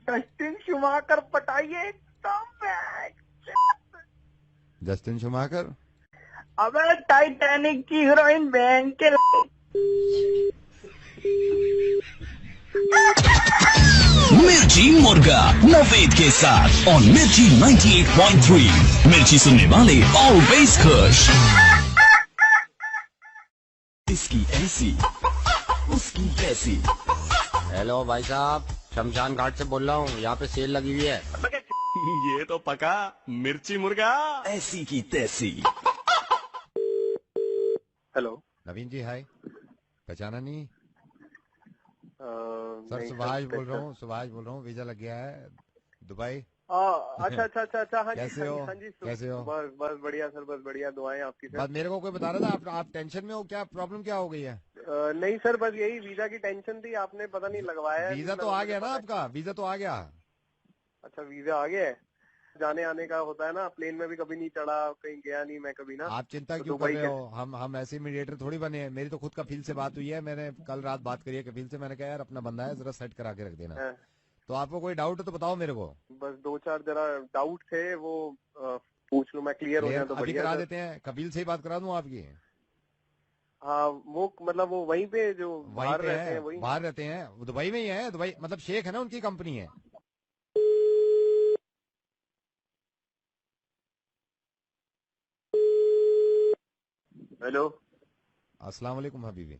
जस्टिन शुमाकर पटाइए। Justin Schumacher? अबे टाइटैनिक की हीरोइन बहन के। मिर्ची मुर्गा नवेद के साथ और मिर्ची 98.3। मिर्ची सुनने वाले ऑलवेज खुश। इसकी ऐसी उसकी तैसी। हेलो भाई साहब, शमशान घाट से बोल रहा हूँ, यहाँ पे सेल लगी हुई है। ये तो पका मिर्ची मुर्गा ऐसी की तैसी। हेलो नवीन जी, हाय, पहचाना नहीं? सर नहीं, सुभाष बोल रहा हूँ, वीजा लग गया है दुबई। अच्छा हाँ कैसे हो? हाँ जी, कैसे हो? बस बढ़िया सर, बस बढ़िया, दुआएं आपकी सर। बस मेरे को कोई बता रहा था आप टेंशन में हो, क्या प्रॉब्लम क्या हो गई है? नहीं सर, बस यही वीजा की टेंशन थी, आपने पता नहीं लगवाया। वीजा तो आ गया ना आपका, वीजा तो आ गया। अच्छा वीजा आ गया है, जाने आने का होता है ना, प्लेन में भी कभी नहीं चढ़ा, कहीं गया नहीं मैं कभी ना। आप चिंता क्यों कर रहे हो? हम ऐसे मीडिएटर थोड़ी बने हैं। मेरी तो खुद कफील से बात हुई है, मैंने कल रात बात करी है कफील से, मैंने कहा यार अपना बंदा है, जरा सेट करा के रख देना। तो आपको कोई डाउट है तो बताओ मेरे को। बस 2-4 जरा डाउट थे, वो पूछ लूं मैं, क्लियर हो जाए तो अभी बढ़िया। करा देते हैं, कपिल से ही बात करा दूं आपकी। हाँ, वो मतलब वो वहीं पे जो वहीं बाहर पे रहते हैं, है, वहीं बाहर रहते हैं, वो दुबई में ही है। दुबई मतलब शेख है ना, उनकी कंपनी है। हेलो, अस्सलाम वालेकुम हबीबी।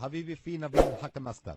हबीबी फी नवीन हक मस्तर।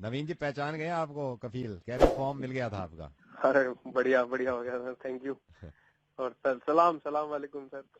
नवीन जी पहचान गए आपको? कफील कह रहे फॉर्म मिल गया था आपका। अरे बढ़िया बढ़िया हो गया सर, थैंक यू। और सर सलाम वालेकुम सर।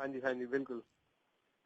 हाँ जी बिल्कुल।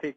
ठीक،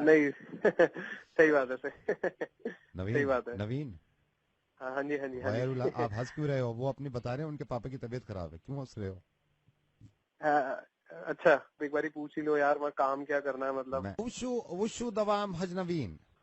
नहीं सही बात है नवीन, सही बात है नवीन। हाँ जी वायरुल्लाह, आप हंस क्यों रहे हो? वो अपनी बता रहे हैं उनके पापा की तबीयत खराब है, क्यों हंस रहे हो? अच्छा एक बारी पूछ ही लो यार, मैं काम क्या करना है मतलब। वशु दवाम हज नवीन।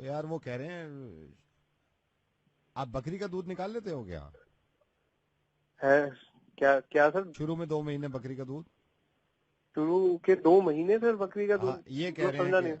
यार वो कह रहे हैं आप बकरी का दूध निकाल लेते हो क्या? है क्या सर? शुरू में 2 महीने बकरी का दूध। शुरू के 2 महीने सर बकरी का दूध? ये कह रहे हैं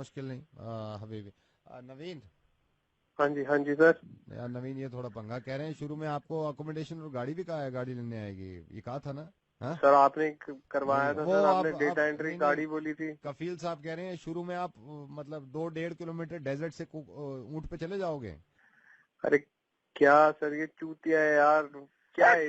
मुश्किल नहीं हबीबी। नवीन। हाँ जी सर। यार नवीन ये थोड़ा पंगा कह रहे हैं, शुरू में आपको अकोमोडेशन और गाड़ी भी कहा है, गाड़ी लेने आएगी, ये कहा था ना? हाँ सर आपने करवाया था सर, आपने डेटा एंट्री गाड़ी बोली थी। कफील साहब कह रहे हैं शुरू में आप मतलब 2-1.5 किलोमीटर डेजर्ट से ऊंट पे चले जाओगे। अरे क्या सर ये चूतिया है यार, क्या है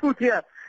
चूतिया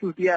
चूतिया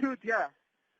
चूतिया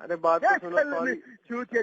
अरे बात तो सुनो, सॉरी। चूतिया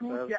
चूतिया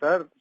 सर،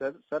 सर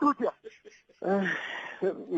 चूतिया.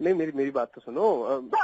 नहीं मेरी बात तो सुनो,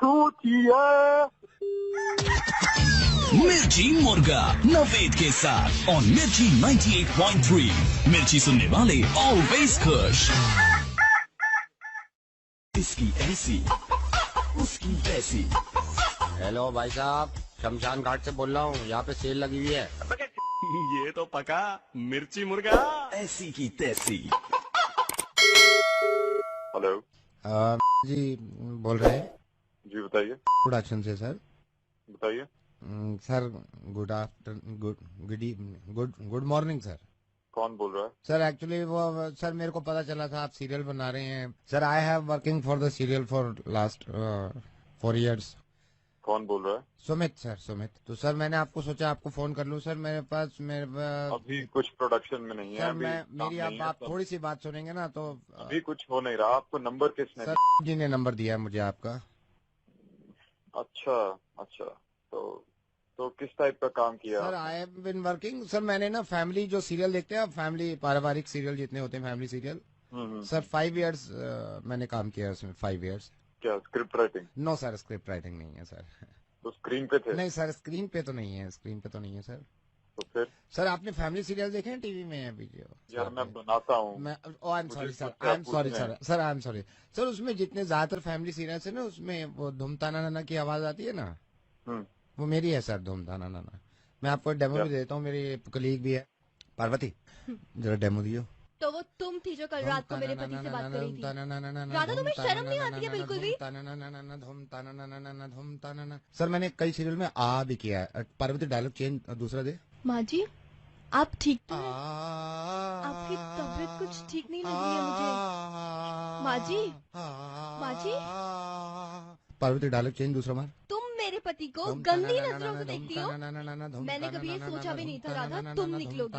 चूतिया. मिर्ची मुर्गा नवेद के साथ और मिर्ची 98.3। मिर्ची सुनने वाले ऑलवेज खुश। इसकी ऐसी उसकी वैसी। हेलो भाई साहब, शमशान घाट से बोल रहा हूँ, यहाँ पे सेल लगी हुई है। ये तो पका मिर्ची मुर्गा ऐसी की तैसी। हेलो जी बोल रहे हैं? जी बताइए। प्रोडक्शन से सर। बताइए सर। Good morning sir. कौन बोल रहा है? सर एक्चुअली वो सर मेरे को पता चला था आप सीरियल बना रहे हैं sir. I have working for the serial for last 4 years। कौन बोल रहा है? सुमित सर, सुमित। तो सर मैंने आपको सोचा आपको फोन कर लूं सर। मेरे पास अभी कुछ प्रोडक्शन में नहीं है। सर अभी मेरी आप थोड़ी सी बात सुनेंगे ना तो अभी कुछ हो नहीं रहा। आपको नंबर किसने सर जी ने नंबर दिया है मुझे आपका। अच्छा तो किस टाइप का काम किया? Sir I have been working sir. मैंने ना फैमिली जो सीरियल देखते हैं, फैमिली पारिवारिक सीरियल जितने होते हैं, फैमिली सीरियल सर 5 years मैंने काम किया उसमें। 5 years। क्या script writing? No sir, script writing नहीं है सर। तो स्क्रीन पे थे? नहीं सर, स्क्रीन पे तो नहीं है, स्क्रीन पे तो नहीं है सर। तो फिर सर आपने फैमिली सीरियल देखे हैं टीवी में अभी? यार मैं बनाता हूँ। मैं I am sorry sir, I am sorry sir, I am sorry sir. उसमें जितने ज्यादातर फैमिली सीरियल्स है ना, उसमें वो धूमताना नाना की आवाज आती है ना, वो मेरी है सर, धूमताना नाना। मैं आपको डेमो भी देता हूँ, मेरी कलीग भी है पार्वती, जरा डेमो दियो। तो वो तुम थी जो कल रात को मेरे पति से बात कर रही थी। राधा तुम्हें शर्म नहीं आती है बिल्कुल भी? सर मैंने कई सीरियल में आ भी किया है। पार्वती डायलॉग चेंज दूसरा दे। माँ जी आप ठीक तो हैं? आपकी तबीयत कुछ ठीक नहीं लग रही है मुझे। माँ जी, माँ जी, पार्वती डायलॉग चेंज दूसरा मार। तुम मेरे पति को गंदी नजरों से देखती हो। मैंने कभी ये सोचा भी नहीं था राधा तुम निकलोगी।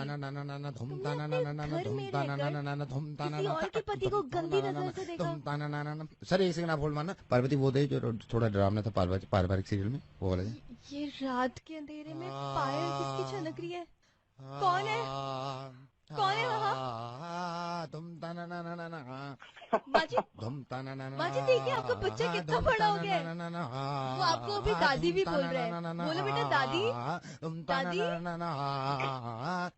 किसी और के पति को गंदी नजर से देखा। सर एक सेकंड आप होल्ड मारना। पार्वती वो दे जो थोड़ा डरावना था पारिवारिक सीरियल में, वो वाला दे। ये रात के अंधेरे में पायल किसकी छनक रही है? कौन है? कौन है वहाँ? बाजी देखिए आपका बच्चा कितना बड़ा हो गया है। वो आपको अभी दादी भी बोल रहे हैं। बोलो बेटा दादी, दादी।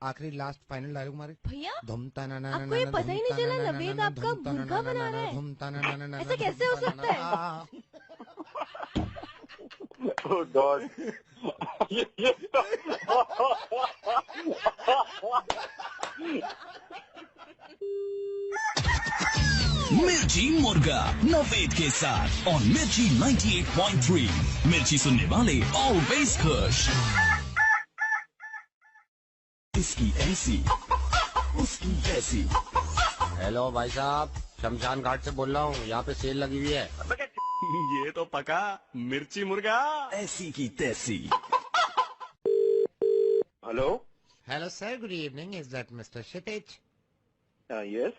आखिरी लास्ट फाइनल डायलॉग मारे भैया। आपको ये पता ही नहीं चला नवेद आपका मुर्गा बना रहा है? ऐसा कैसे हो सकता है? Oh God. मिर्ची मुर्गा नवेद के साथ और मिर्ची 98.3 मिर्ची सुनने वाले ऑलवेज खुश। इसकी ऐसी उसकी तैसी। हेलो भाई साहब, शमशान घाट से बोल रहा हूँ, यहाँ पे सेल लगी हुई है। ये तो पका मिर्ची मुर्गा ऐसी की तैसी। Hello? Hello sir, good evening. Is that Mr. Kshitij? Yes.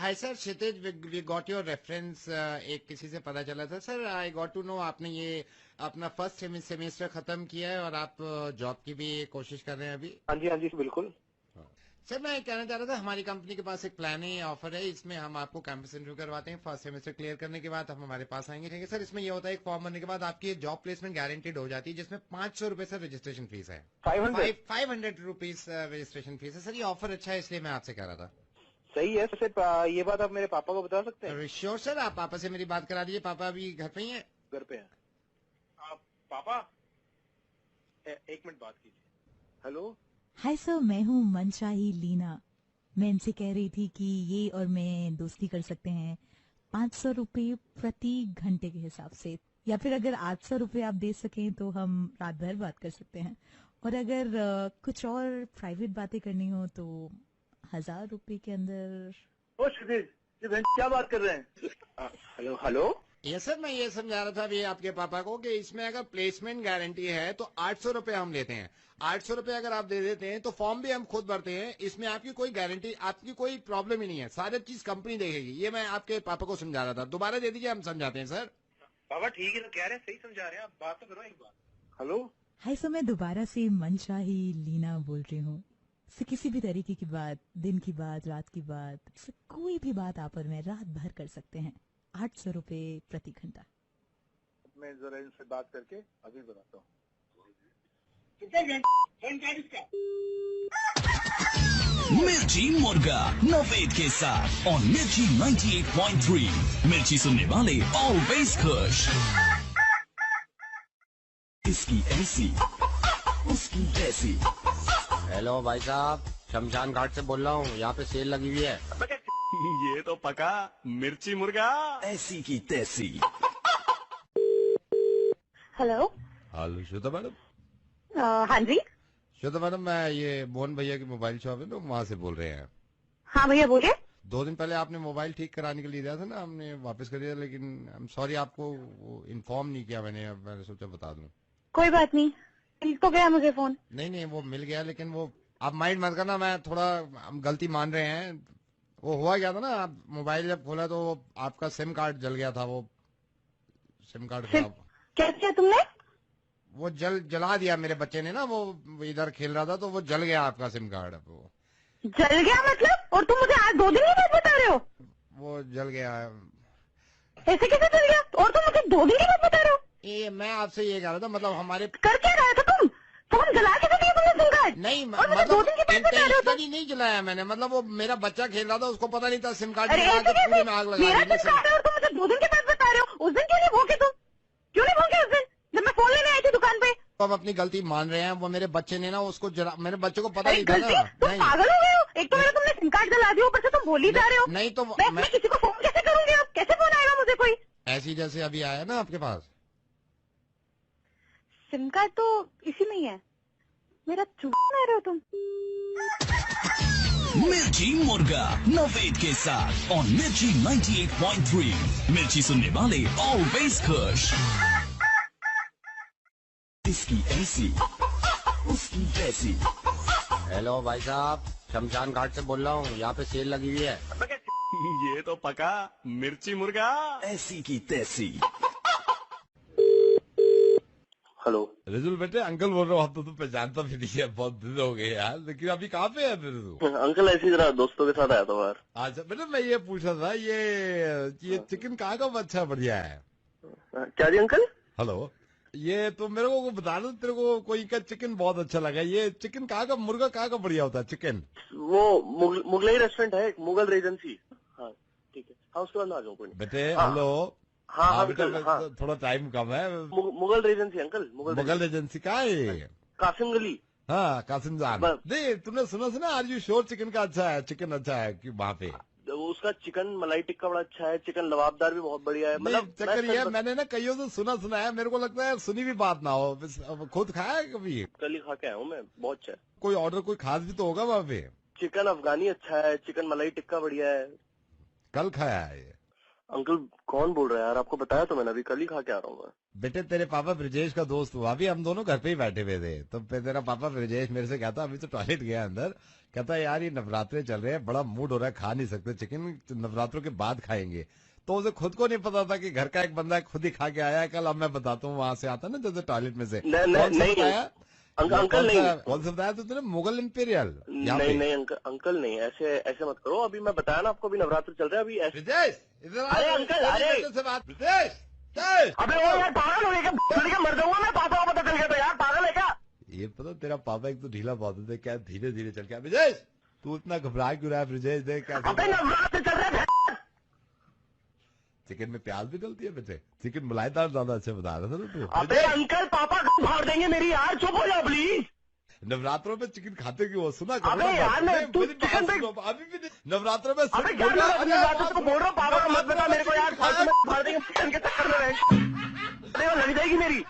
Hi sir, Kshitij, we got your reference. एक किसी से पता चला था sir. I got to know आपने ये अपना फर्स्ट सेमेस्टर खत्म किया है और आप जॉब की भी कोशिश कर रहे हैं अभी. हाँ जी बिल्कुल. सर मैं कहना चाह रहा था, हमारी कंपनी के पास एक प्लान है, ऑफर है. इसमें हम आपको कैंपस इंटरव्यू करवाते हैं. फर्स्ट सेमेस्टर क्लियर करने के बाद आप हमारे पास आएंगे. ठीक है सर. इसमें ये होता है एक फॉर्म भरने के बाद आपकी जॉब प्लेसमेंट गारंटीड हो जाती है, जिसमें 500 रुपए सर रजिस्ट्रेशन फीस है. 500 रुपीज रजिस्ट्रेशन फीस है. सर ये ऑफर अच्छा है, इसलिए मैं आपसे कह रहा था. सही है. सिर्फ ये बात आप मेरे पापा को बता सकते हैं? श्योर सर, आप पापा से मेरी बात करा दीजिए. पापा अभी घर पे ही है? घर पे हैं. पापा एक मिनट बात कीजिए. हेलो. हाय सर, मैं हूँ मनशाही लीना. मैं इनसे कह रही थी कि ये और मैं दोस्ती कर सकते हैं 500 रुपये प्रति घंटे के हिसाब से, या फिर अगर 800 रुपये आप दे सकें तो हम रात भर बात कर सकते हैं, और अगर कुछ और प्राइवेट बातें करनी हो तो 1000 रुपये के अंदर. ओ क्षितिज, ये क्या बात कर रहे हैं? हेलो. ये सर मैं ये समझा रहा था अभी आपके पापा को कि इसमें अगर प्लेसमेंट गारंटी है तो 800 रुपये हम लेते हैं. 800 रुपये अगर आप दे देते हैं तो फॉर्म भी हम खुद भरते हैं. इसमें आपकी कोई गारंटी, आपकी कोई प्रॉब्लम ही नहीं है. सारी चीज कंपनी देखेगी. ये मैं आपके पापा को समझा रहा था. दोबारा दे दीजिए, हम समझाते हैं सर. पापा ठीक है तो कह रहे हैं, सही समझा रहे हैं आप. बात तो करो एक बार. हेलो. हाय सर, मैं दोबारा से मनशाही लीना बोल रही हूँ. किसी भी तरीके की बात, दिन की बात, रात की बात, कोई भी बात आप और मैं रात भर कर सकते हैं. 800 रुपये प्रति घंटा. मैं जरा इनसे बात करके अभी बताता हूँ. मिर्ची मुर्गा नवेद के साथ और मिर्ची 98.3 मिर्ची सुनने वाले ऑलवेज खुश. इसकी ऐसी उसकी तैसी. हेलो भाई साहब, शमशान घाट से बोल रहा हूँ, यहाँ पे सेल लगी हुई है. ये तो पका मिर्ची मुर्गा ऐसी की तैसी. हेलो. Hello Shweta madam. हाँ जी. श्वेता मैडम, मैं ये मोहन भैया की मोबाइल शॉप है ना, वहाँ से बोल रहे हैं. हाँ भैया बोलिए. 2 दिन पहले आपने मोबाइल ठीक कराने के लिए दिया था ना, हमने वापस कर दिया, लेकिन आई एम सॉरी आपको इन्फॉर्म नहीं किया मैंने. अब मैंने सोचा बता दूं. कोई बात नहीं, मिल तो गया मुझे फोन. नहीं वो मिल गया, लेकिन वो आप माइंड मत करना. मैं थोड़ा हम गलती मान रहे हैं. वो हुआ गया था ना, आप मोबाइल जब खोला तो आपका सिम कार्ड जल गया था. वो सिम कार्ड खराब. क्या किया तुमने? वो जला दिया मेरे बच्चे ने ना. वो इधर खेल रहा था तो वो जल गया आपका सिम कार्ड. अब वो जल गया मतलब? और तुम मुझे आज 2 दिन की बात बता रहे हो? वो जल गया. ऐसे कैसे जल गया? और तुम मुझे 2 दिन की बात बता रहे हो? ये मैं आपसे ये कह रहा था, मतलब हमारे कर क्या रहा था तुम? फोन जला के दिया तुमने सिम कार्ड? नहीं, मतलब 2 दिन की बात बता रहे हो तुम? नहीं जलाया मैंने. मतलब वो मेरा बच्चा खेल रहा था, उसको पता नहीं था सिम कार्ड पूरे में आग लगा दी. मेरा सिम कार्ड है और तुम मुझे 2 दिन की बात बता रहे हो? उस दिन क्यों नहीं भोंके तुम? क्यों नहीं भोंके उस दिन जब मैं फोन लेने आई थी दुकान पे? हम अपनी गलती मान रहे हैं. वो मेरे बच्चे ने ना उसको मेरे बच्चे को पता नहीं था ना. तुम पागल हो गए हो? एक तो मेरा तुमने सिम कार्ड जला दिया, ऊपर से तुम बोल ही जा रहे हो. नहीं तो मैं किसी को फोन कैसे करूंगी? अब कैसे फोन आएगा मुझे कोई? ऐसी जैसे अभी आया ना आपके पास. सिम कार्ड तो इसी में ही है. मेरा चूत मार रहे हो तुम? मिर्ची मुर्गा नवेद के साथ और मिर्ची 98.3। मिर्ची सुनने वाले ऑलवेज खुश। इसकी ऐसी उसकी तैसी। हेलो भाई साहब, शमशान घाट से बोल रहा हूँ, यहाँ पे सेल लगी हुई है। ये तो पका मिर्ची मुर्गा। ऐसी की तैसी। हेलो रिजुल बेटे, अंकल बोल रहा हूँ। तो पहचानता भी नहीं है, बहुत दिन हो गए यार। लेकिन अभी कहाँ पे है फिर तू? अंकल ऐसी जरा दोस्तों के साथ आया था बाहर। अच्छा बेटे, मैं ये पूछ रहा था, ये चिकन कहाँ का अच्छा बढ़िया है? क्या जी अंकल? हेलो, ये तो मेरे को बता दो, तेरे को कोई का चिकन बहुत अच्छा लगा। ये चिकन कहाँ का, मुर्गा कहाँ का बढ़िया होता है चिकन? वो मुगलई रेस्टोरेंट है, मुगल रेजेंसी। हाँ ठीक है, हाँ उसके बाद में आ जाऊँ। कोई बेटे हेलो। हाँ बेटा, हाँ थोड़ा टाइम कम है। Mughal Regency uncle, Mughal agency का है? कासिम गली। हाँ कासिम जान। नहीं तुमने सुना आर यू श्योर चिकन का अच्छा है, चिकन अच्छा है कि वहाँ पे? उसका चिकन मलाई टिक्का बड़ा अच्छा है, चिकन लबाबदार भी बहुत बढ़िया है। मतलब चक्कर ये मैंने ना कईयों से सुना है, मेरे को लगता है सुनी भी बात ना हो। खुद खाया है कभी? कल ही खा के आया हूँ मैं, बहुत अच्छा है। कोई ऑर्डर कोई खास भी तो होगा वहाँ पे? चिकन अफगानी अच्छा है, चिकन मलाई टिक्का बढ़िया है। कल खाया है ये? अंकल कौन बोल रहा है यार? आपको बताया तो मैंने, अभी कल ही खा के आ रहा हूँ मैं। बेटे तेरे पापा ब्रजेश का दोस्त हुआ, अभी हम दोनों घर पे ही बैठे हुए थे, तो तेरा पापा ब्रजेश मेरे से कहता, अभी तो टॉयलेट गया अंदर, कहता यार ये नवरात्रे चल रहे हैं, बड़ा मूड हो रहा है, खा नहीं सकते चिकन, नवरात्रों के बाद खाएंगे। तो उसे खुद को नहीं पता था कि घर का एक बंदा खुद ही खा के आया है। कल अब मैं बताता हूँ, वहां से आता ना जैसे टॉयलेट में से। नहीं अंकल नहीं। कौन सा बताया तुमने? मुगल इंपीरियल? नहीं अंकल नहीं, ऐसे मत करो। अभी मैं बताया ना आपको, अभी नवरात्र चल रहा है अभी। अरे अंकल, अरे अबे वो यार पागल हो गया, मर जाऊंगा मैं। पापा को पता चल गया तो यार, पागल है क्या? ये पता तेरा पापा एक तो ढीला बहुत होता है, क्या धीरे धीरे चल के। ब्रजेश तू इतना घबरा क्यों रहा है? ब्रजेश देख क्या नवरात्र चल रहा है। चिकन में प्याज भी डलती है बेटे, चिकन मलाईदार ज्यादा अच्छा बता रहा था ना तू। अबे अंकल पापा फाड़ देंगे मेरी यार, चुप हो जाओ प्लीज। नवरात्रों में चिकन खाते क्यों? सुना अबे यार अभी भी नवरात्रों में अबे क्या नवरात्र को बोल रहा हूँ? पापा को मत बता मेरे को यार, फाड़ देंगे चिकन के चक्कर में लग जाएगी मेरी।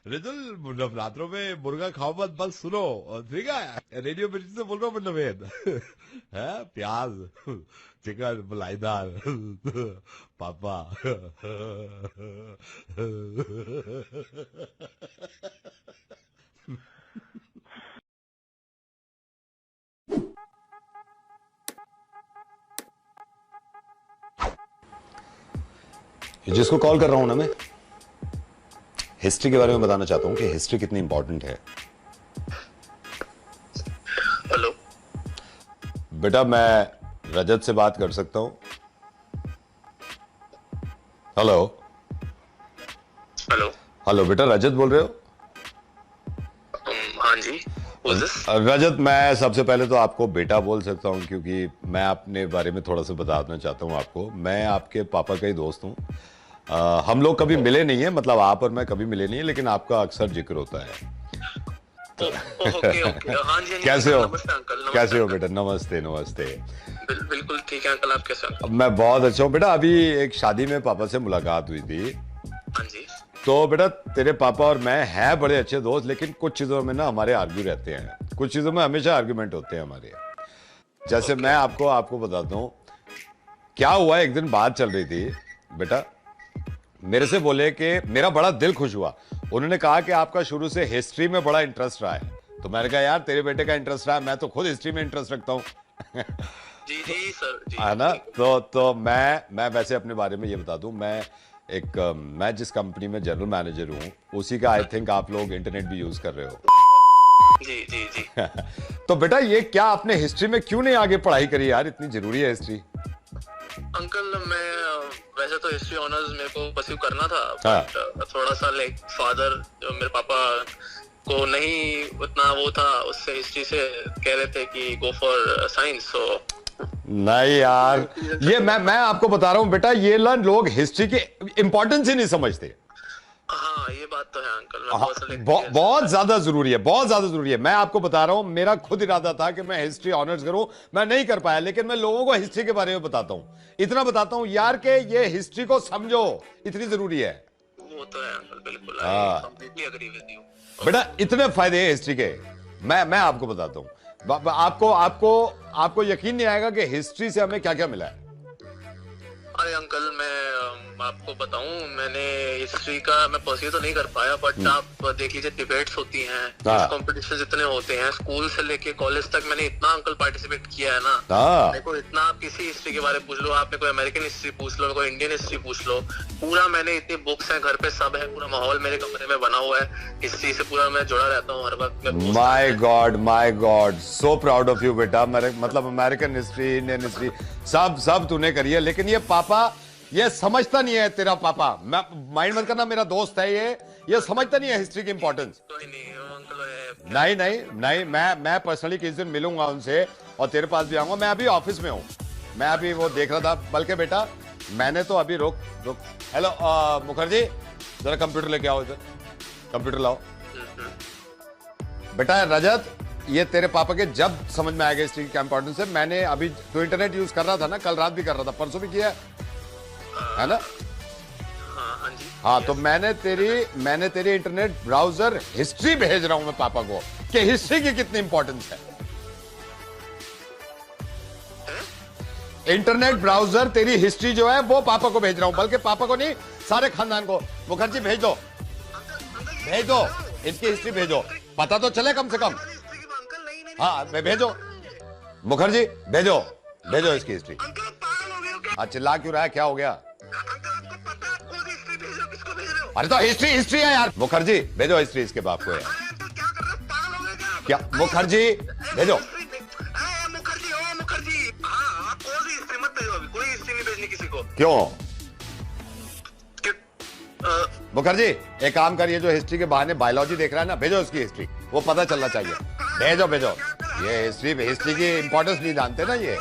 रिजुल नवरात्रों में मुर्गा खाओ मत, बस सुनो ठीक है? रेडियो मिर्ची से बोल रहा हूँ मैं नवेद। है प्याज चिकन मलाईदार पापा। जिसको कॉल कर रहा हूं ना मैं, हिस्ट्री के बारे में बताना चाहता हूं कि हिस्ट्री कितनी इंपॉर्टेंट है। हेलो बेटा, मैं रजत से बात कर सकता हूं? हेलो हेलो हेलो बेटा, रजत बोल रहे हो? हाँ जी रजत, मैं सबसे पहले तो आपको बेटा बोल सकता हूं, क्योंकि मैं अपने बारे में थोड़ा सा बताना चाहता हूं आपको। मैं आपके पापा का ही दोस्त हूं। हम लोग कभी मिले नहीं है, मतलब आप और मैं कभी मिले नहीं है, लेकिन आपका अक्सर जिक्र होता है। हाँ जी, कैसे हो? अंकल कैसे हो बेटा? नमस्ते नमस्ते। बिल्कुल ठीक है अंकल, आप कैसे हो? मैं बहुत अच्छा हूँ बेटा। अभी एक शादी में पापा से मुलाकात हुई थी। हाँ जी। तो बेटा तेरे पापा और मैं हैं बड़े अच्छे दोस्त, लेकिन कुछ चीजों में ना हमारे आर्ग्यू रहते हैं, कुछ चीजों में हमेशा आर्ग्यूमेंट होते हैं हमारे। जैसे मैं आपको बताता हूँ क्या हुआ। एक दिन बात चल रही थी बेटा, मेरे से बोले कि मेरा बड़ा दिल खुश हुआ। उन्होंने कहा कि आपका शुरू से हिस्ट्री में बड़ा इंटरेस्ट रहा है। तो मैंने कहा यार तेरे बेटे का इंटरेस्ट रहा है, मैं तो खुद हिस्ट्री में इंटरेस्ट रखता हूँ। जी जी सर जी। है ना? तो मैं वैसे अपने बारे में ये बता दूं, मैं जिस कंपनी में जनरल मैनेजर हूँ, उसी का आई थिंक आप लोग इंटरनेट भी यूज कर रहे हो। जी जी जी। तो बेटा ये क्या आपने हिस्ट्री में क्यों नहीं आगे पढ़ाई करी यार? इतनी जरूरी है हिस्ट्री। अंकल मैं वैसे तो हिस्ट्री ऑनर्स मेरे को परस्यू करना था, हाँ। बट थोड़ा सा लाइक फादर जो मेरे पापा को नहीं उतना वो था, उससे हिस्ट्री से कह रहे थे कि गो फॉर साइंस। सो नहीं यार, ये मैं आपको बता रहा हूँ बेटा, ये लोग हिस्ट्री की इंपॉर्टेंस ही नहीं समझते। हाँ ये बात तो है अंकल। बहुत ज्यादा जरूरी है, बहुत ज्यादा जरूरी है। मैं आपको बता रहा हूँ, मेरा खुद इरादा था कि मैं हिस्ट्री ऑनर्स करूं, मैं नहीं कर पाया, लेकिन मैं लोगों को हिस्ट्री के बारे में बताता हूँ। इतना बताता हूँ यार कि ये हिस्ट्री को समझो, इतनी जरूरी है। वो तो है अंकल, बिल्कुल कंप्लीटली एग्री विद यू। बेटा इतने फायदे हैं हिस्ट्री के, मैं आपको बताता हूँ। आपको आपको आपको यकीन नहीं आएगा कि हिस्ट्री से हमें क्या क्या मिला है। अरे अंकल मैं आपको बताऊं, मैंने हिस्ट्री का मैं परस्यू तो नहीं कर पाया, बट आप देख लीजिए डिबेट्स होती हैं, कॉम्पिटिशन जितने होते हैं, स्कूल से लेके कॉलेज तक मैंने इतना अंकल पार्टिसिपेट किया है ना। मेरे को इतना, आप किसी हिस्ट्री के बारे में पूछ लो, आप मेरे को अमेरिकन हिस्ट्री पूछ लो, कोई इंडियन हिस्ट्री पूछ लो, पूरा मैंने इतनी बुक्स हैं घर पे, सब है, पूरा माहौल मेरे कमरे में बना हुआ है हिस्ट्री से, पूरा मैं जुड़ा रहता हूँ हर वक्त। My God so proud of you बेटा। मतलब अमेरिकन हिस्ट्री, इंडियन हिस्ट्री सब तूने करी है, लेकिन ये पापा ये समझता नहीं है तेरा पापा। मैं माइंड मत करना, मेरा दोस्त है ये समझता नहीं है हिस्ट्री की इंपॉर्टेंस। नहीं मैं पर्सनली किसी दिन मिलूंगा उनसे और तेरे पास भी आऊंगा। मैं अभी ऑफिस में हूँ, मैं अभी वो देख रहा था, बल्कि बेटा मैंने तो अभी रोक हेलो मुखर्जी जरा कंप्यूटर लेके आओ इधर, कंप्यूटर लाओ। बेटा रजत, ये तेरे पापा के जब समझ में आएगा हिस्ट्री का इंपॉर्टेंस है। मैंने अभी तो इंटरनेट यूज कर रहा था ना, कल रात भी कर रहा था, परसों भी किया है ना। हाँ तो मैंने तेरी इंटरनेट ब्राउजर हिस्ट्री भेज रहा हूं मैं पापा को कि हिस्ट्री की कितनी इंपॉर्टेंस है। इंटरनेट ब्राउजर तेरी हिस्ट्री जो है वो पापा को भेज रहा हूं, बल्कि पापा को नहीं सारे खानदान को। मुखर्जी भेज दो इसकी हिस्ट्री भेजो, पता तो चले कम से कम। हाँ भेजो मुखर्जी, भेजो इसकी हिस्ट्री। चिल्ला क्यों रहा है, क्या हो गया? अरे तो हिस्ट्री है यार। मुखर्जी भेजो हिस्ट्री इसके बाप को यार। क्या मुखर्जी भेजो। क्यों मुखर्जी एक काम करिए, जो हिस्ट्री के बहाने बायोलॉजी देख रहा है ना, भेजो उसकी हिस्ट्री, वो पता चलना चाहिए। भेजो ये हिस्ट्री की इंपॉर्टेंस नहीं जानते ना ये।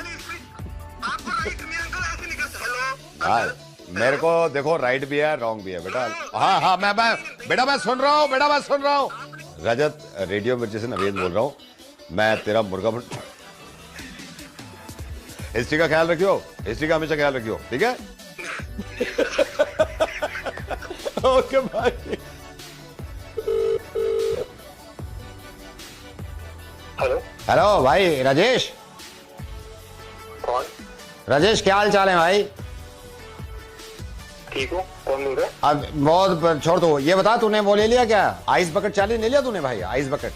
मेरे को देखो राइट भी है रॉन्ग भी है बेटा। हाँ मैं सुन रहा हूँ। रजत रेडियो मिर्ची से नवीन बोल रहा हूँ मैं, तेरा मुर्गा हिस्ट्री का ख्याल रखियो, हिस्ट्री का हमेशा ख्याल रखियो, ठीक है? ओके भाई। हेलो भाई राजेश। कौन? राजेश क्या हाल चाल है भाई? ठीक हूँ, कौन बोल रहा है? अब बहुत छोड़ दो, ये बता तूने वो ले लिया क्या, आइस बकेट चैलेंज ले लिया तूने भाई? आइस बकेट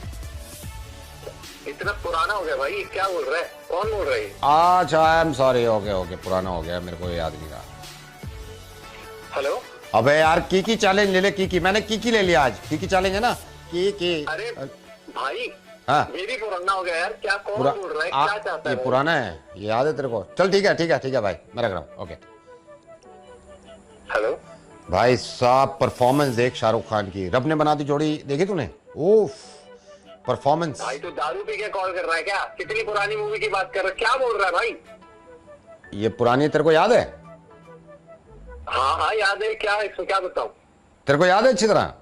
इतना पुराना हो गया भाई, क्या बोल रहा है, कौन बोल रहा है? अच्छा आई एम सॉरी, ओके पुराना हो गया, मेरे को याद नहीं रहा। हेलो अबे यार की चैलेंज ले ले, की मैंने की ले लिया आज, की चैलेंज है ना, की। अरे भाई हाँ ये भी पुराना हो गया यार, क्या कौन बोल रहा है, क्या चाहता है? ये पुराना है, ये याद है तेरे को? चल ठीक है भाई, मैं रख रहा हूँ, ओके। हेलो भाई साहब परफॉर्मेंस देख शाहरुख खान की, रब ने बना दी जोड़ी, देखी तूने? ओफ परफॉर्मेंस। भाई तू दारू पी के कॉल कर रहा है क्या? कितनी पुरानी मूवी की बात कर रहा है, क्या बोल रहा है भाई? ये पुरानी तेरे को याद है? हाँ याद है, क्या है इसमें, क्या बताऊं? तेरे को याद है अच्छी तरह?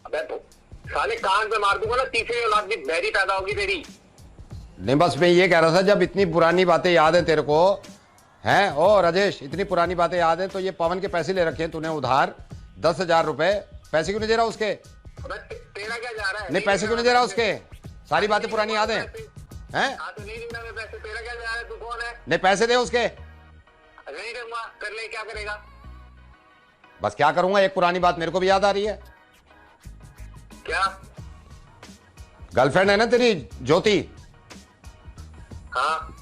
अबे तो साले कान पे मार दूंगा ना, तीसरी औलाद की बहरी पैदा होगी तेरी। नहीं बस मैं ये कह रहा था, जब इतनी पुरानी बातें याद है तेरे को, हैं ओ राजेश, इतनी पुरानी बातें याद है, तो ये पवन के पैसे ले रखे हैं तूने उधार 10,000 रुपए, पैसे क्यों नहीं दे रहा उसके? तेरा क्या जा रहा है? नहीं पैसे क्यों नहीं दे रहा उसके? सारी बातें पुरानी याद है, हैं? तेरा क्या जा रहा है, तू कौन है? नहीं पैसे दे उसके। नहीं दूंगा, कर ले, क्या करेगा? बस क्या करूंगा, एक पुरानी बात मेरे को भी याद आ रही है। क्या? गर्लफ्रेंड है ना तेरी ज्योति, हाँ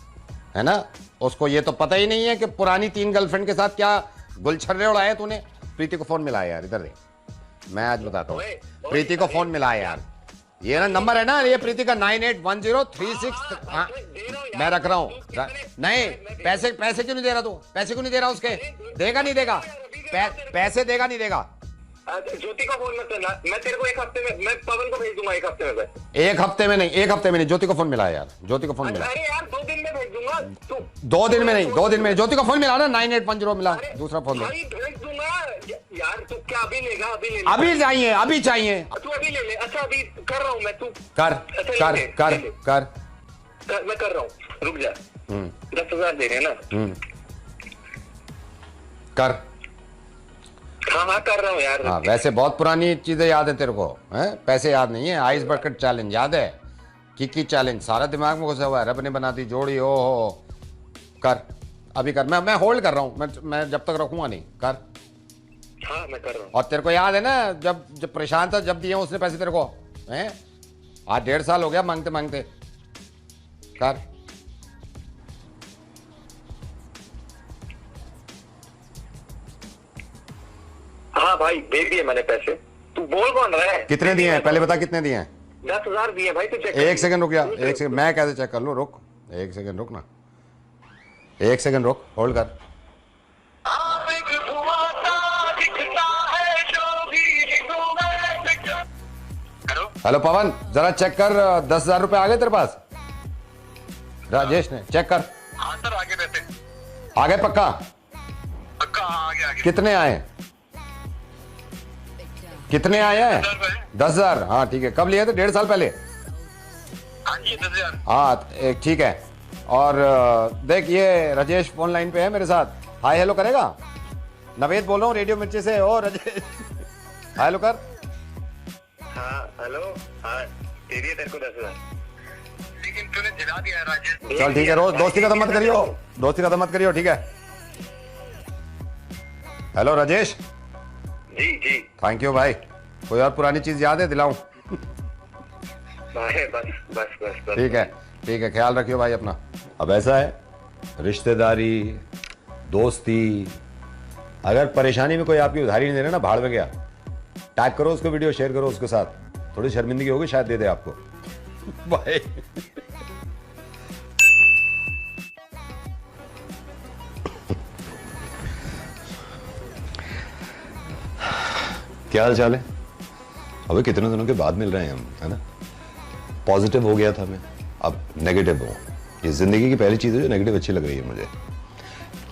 है ना, उसको ये तो पता ही नहीं है कि पुरानी 3 गर्लफ्रेंड के साथ क्या गुलछर्रे उड़ाए तूने। प्रीति को फोन मिलाया यार, इधर दे, मैं आज बताता हूँ। प्रीति को फोन मिलाया यार, ये ना नंबर है ना, ये प्रीति का 981036। हाँ मैं रख रहा हूँ। नहीं पैसे क्यों नहीं दे रहा तू? पैसे क्यों नहीं दे रहा उसके? देगा नहीं देगा? पैसे देगा नहीं देगा? ज्योति को फोन मत करना, मैं तेरे को एक हफ्ते में, मैं पवन को भेज दूंगा एक हफ्ते में। एक हफ्ते में नहीं, ज्योति को फोन मिला यार, ज्योति को फोन मिला। अरे यार 2 दिन में भेज दूंगा। 2 दिन में नहीं, ज्योति को फोन मिला ना, 9810 मिला, दूसरा फोन भाई भेज दूंगा यार। तू क्या अभी लेगा? अभी चाहिए तू अभी ले ले। अच्छा अभी कर रहा हूँ मैं, तू कर। मैं कर रहा हूँ, रुक जा। 10,000 दे रहे हैं ना? कर। हाँ कर रहा हूँ यार। हाँ वैसे बहुत पुरानी चीजें याद है तेरे को, हैं? पैसे याद नहीं है, आइस बकेट चैलेंज याद है, की चैलेंज सारा दिमाग में घुसा हुआ है। रब ने बना दी जोड़ी, हो कर, अभी कर। मैं होल्ड कर रहा हूँ, मैं जब तक रखूंगा नहीं। कर। हाँ मैं कर रहा हूँ। और तेरे को याद है ना जब परेशान था, जब दिए उसने पैसे तेरे को, हैं? आज 1.5 साल हो गया मांगते मांगते। कर। हाँ भाई भेज दिए मैंने पैसे। तू बोल कौन रहा है? कितने दिए हैं पहले बता, कितने दिए हैं? 10,000 दिए भाई। तू चेक 1 सेकंड रुक जा, 1 सेकंड मैं कैसे चेक कर लूँ? रुक 1 सेकंड, रुक ना 1 सेकंड रुक, होल्ड कर। हेलो पवन, जरा चेक कर 10,000 रुपए आ गए तेरे पास? राजेश ने चेक कर। हाँ सर आगे पैसे आ गए पक्का? पक्का आगे। कितने आए? कितने आए हैं? 10,000। हाँ ठीक है। कब लिए थे? 1.5 साल पहले? हाँ जी 10,000। हाँ ठीक है। और देख ये राजेश फोन लाइन पे है मेरे साथ, हाय हेलो करेगा? नवेद बोल रहा हूँ रेडियो मिर्ची से। ओ राजेश हाय हेलो कर। हाँ हेलो। हाँ दे दिए तेरे को 10,000, लेकिन तूने जिला दिया राजेश। चल ठीक है, रोज दोस्ती खत्म मत करियो, दोस्ती खत्म मत करियो, ठीक है? हेलो राजेश। जी जी। थैंक यू भाई। कोई और पुरानी चीज याद है दिलाऊं? बस ठीक है ठीक है, ख्याल रखियो भाई अपना। अब ऐसा है, रिश्तेदारी, दोस्ती, अगर परेशानी में कोई आपकी उधारी नहीं दे रहा ना, भाड़ में गया, टैग करो उसको, वीडियो शेयर करो उसके साथ। थोड़ी शर्मिंदगी होगी, शायद दे दे आपको। बाय। क्या हाल चाल है? अबे कितने दिनों के बाद मिल रहे हैं हम, है ना? पॉजिटिव हो गया था मैं, अब नेगेटिव हूँ। ये जिंदगी की पहली चीज है जो नेगेटिव अच्छी लग रही है मुझे।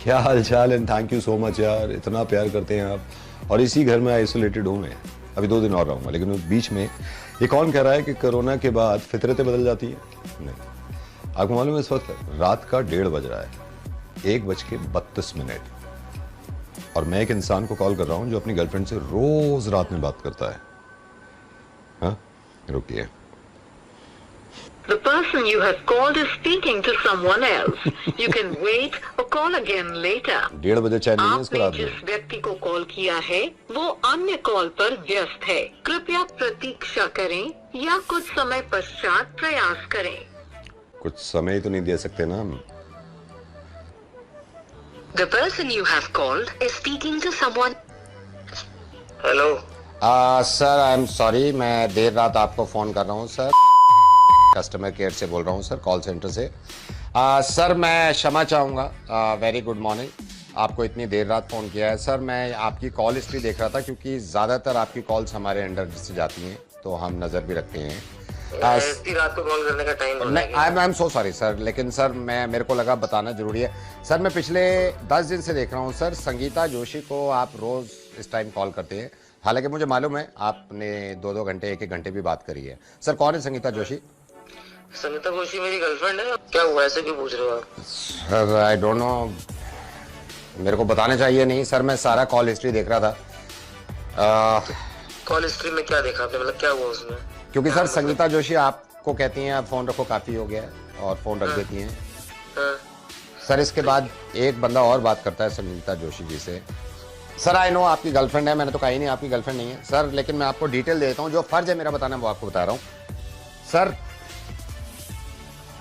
क्या हाल चाल है? थैंक यू सो मच यार, इतना प्यार करते हैं आप। और इसी घर में आइसोलेटेड हूँ मैं, अभी 2 दिन और रहूँगा। लेकिन उस बीच में ये कौन कह रहा है कि कोरोना के बाद फितरतें बदल जाती हैं? नहीं। आपको मालूम है इस वक्त रात का 1:30 बज रहा है, 1:32। और मैं एक इंसान को कॉल कर रहा हूँ जो अपनी गर्लफ्रेंड से रोज रात में बात करता है। हाँ रुकिए। The person you have called is speaking to someone else. You can wait or call again later. 1:30 बजे चाहे नहीं है इसको रात आपने में। जिस व्यक्ति को कॉल किया है वो अन्य कॉल पर व्यस्त है। कृपया प्रतीक्षा करें या कुछ समय पश्चात प्रयास करें। कुछ समय तो नहीं दे सकते ना हम। The person you have called is speaking to someone. Hello sir I am sorry, मैं देर रात आपको फोन कर रहा हूँ सर। कस्टमर केयर से बोल रहा हूँ सर, कॉल सेंटर से। सर मैं क्षमा चाहूँगा। Very good morning. आपको इतनी देर रात फ़ोन किया है सर। मैं आपकी कॉल हिस्ट्री देख रहा था क्योंकि ज़्यादातर आपकी कॉल्स हमारे अंडर से जाती हैं, तो हम नज़र भी रखते हैं। इतनी रात को कॉल करने का टाइम नहीं, आई एम सो सॉरी सर, लेकिन सर मेरे को लगा बताना जरूरी है। सर मैं पिछले 10 दिन से देख रहा हूँ सर, संगीता जोशी को आप रोज़ इस टाइम कॉल करते हैं। हालांकि मुझे मालूम है आपने 2-2 घंटे 1-1 घंटे भी बात करी है। सर कौन है संगीता जोशी? संगीता जोशी मेरी गर्लफ्रेंड है। क्या हुआ, ऐसे क्यों पूछ रहे हो आप? सर आई डोंट नो, मेरे को बताना चाहिए नहीं सर। मैं सारा कॉल हिस्ट्री देख रहा था। कॉल हिस्ट्री में क्या देखा आपने, मतलब क्या हुआ उसमें? क्योंकि सर संगीता जोशी आपको कहती हैं आप फ़ोन रखो, काफ़ी हो गया है, और फ़ोन रख देती हैं। सर इसके बाद एक बंदा और बात करता है संगीता जोशी जी से। सर आई नो आपकी गर्लफ्रेंड है, मैंने तो कहा ही नहीं आपकी गर्लफ्रेंड नहीं है सर, लेकिन मैं आपको डिटेल देता हूँ। जो फ़र्ज है मेरा बताना वो आपको बता रहा हूँ। सर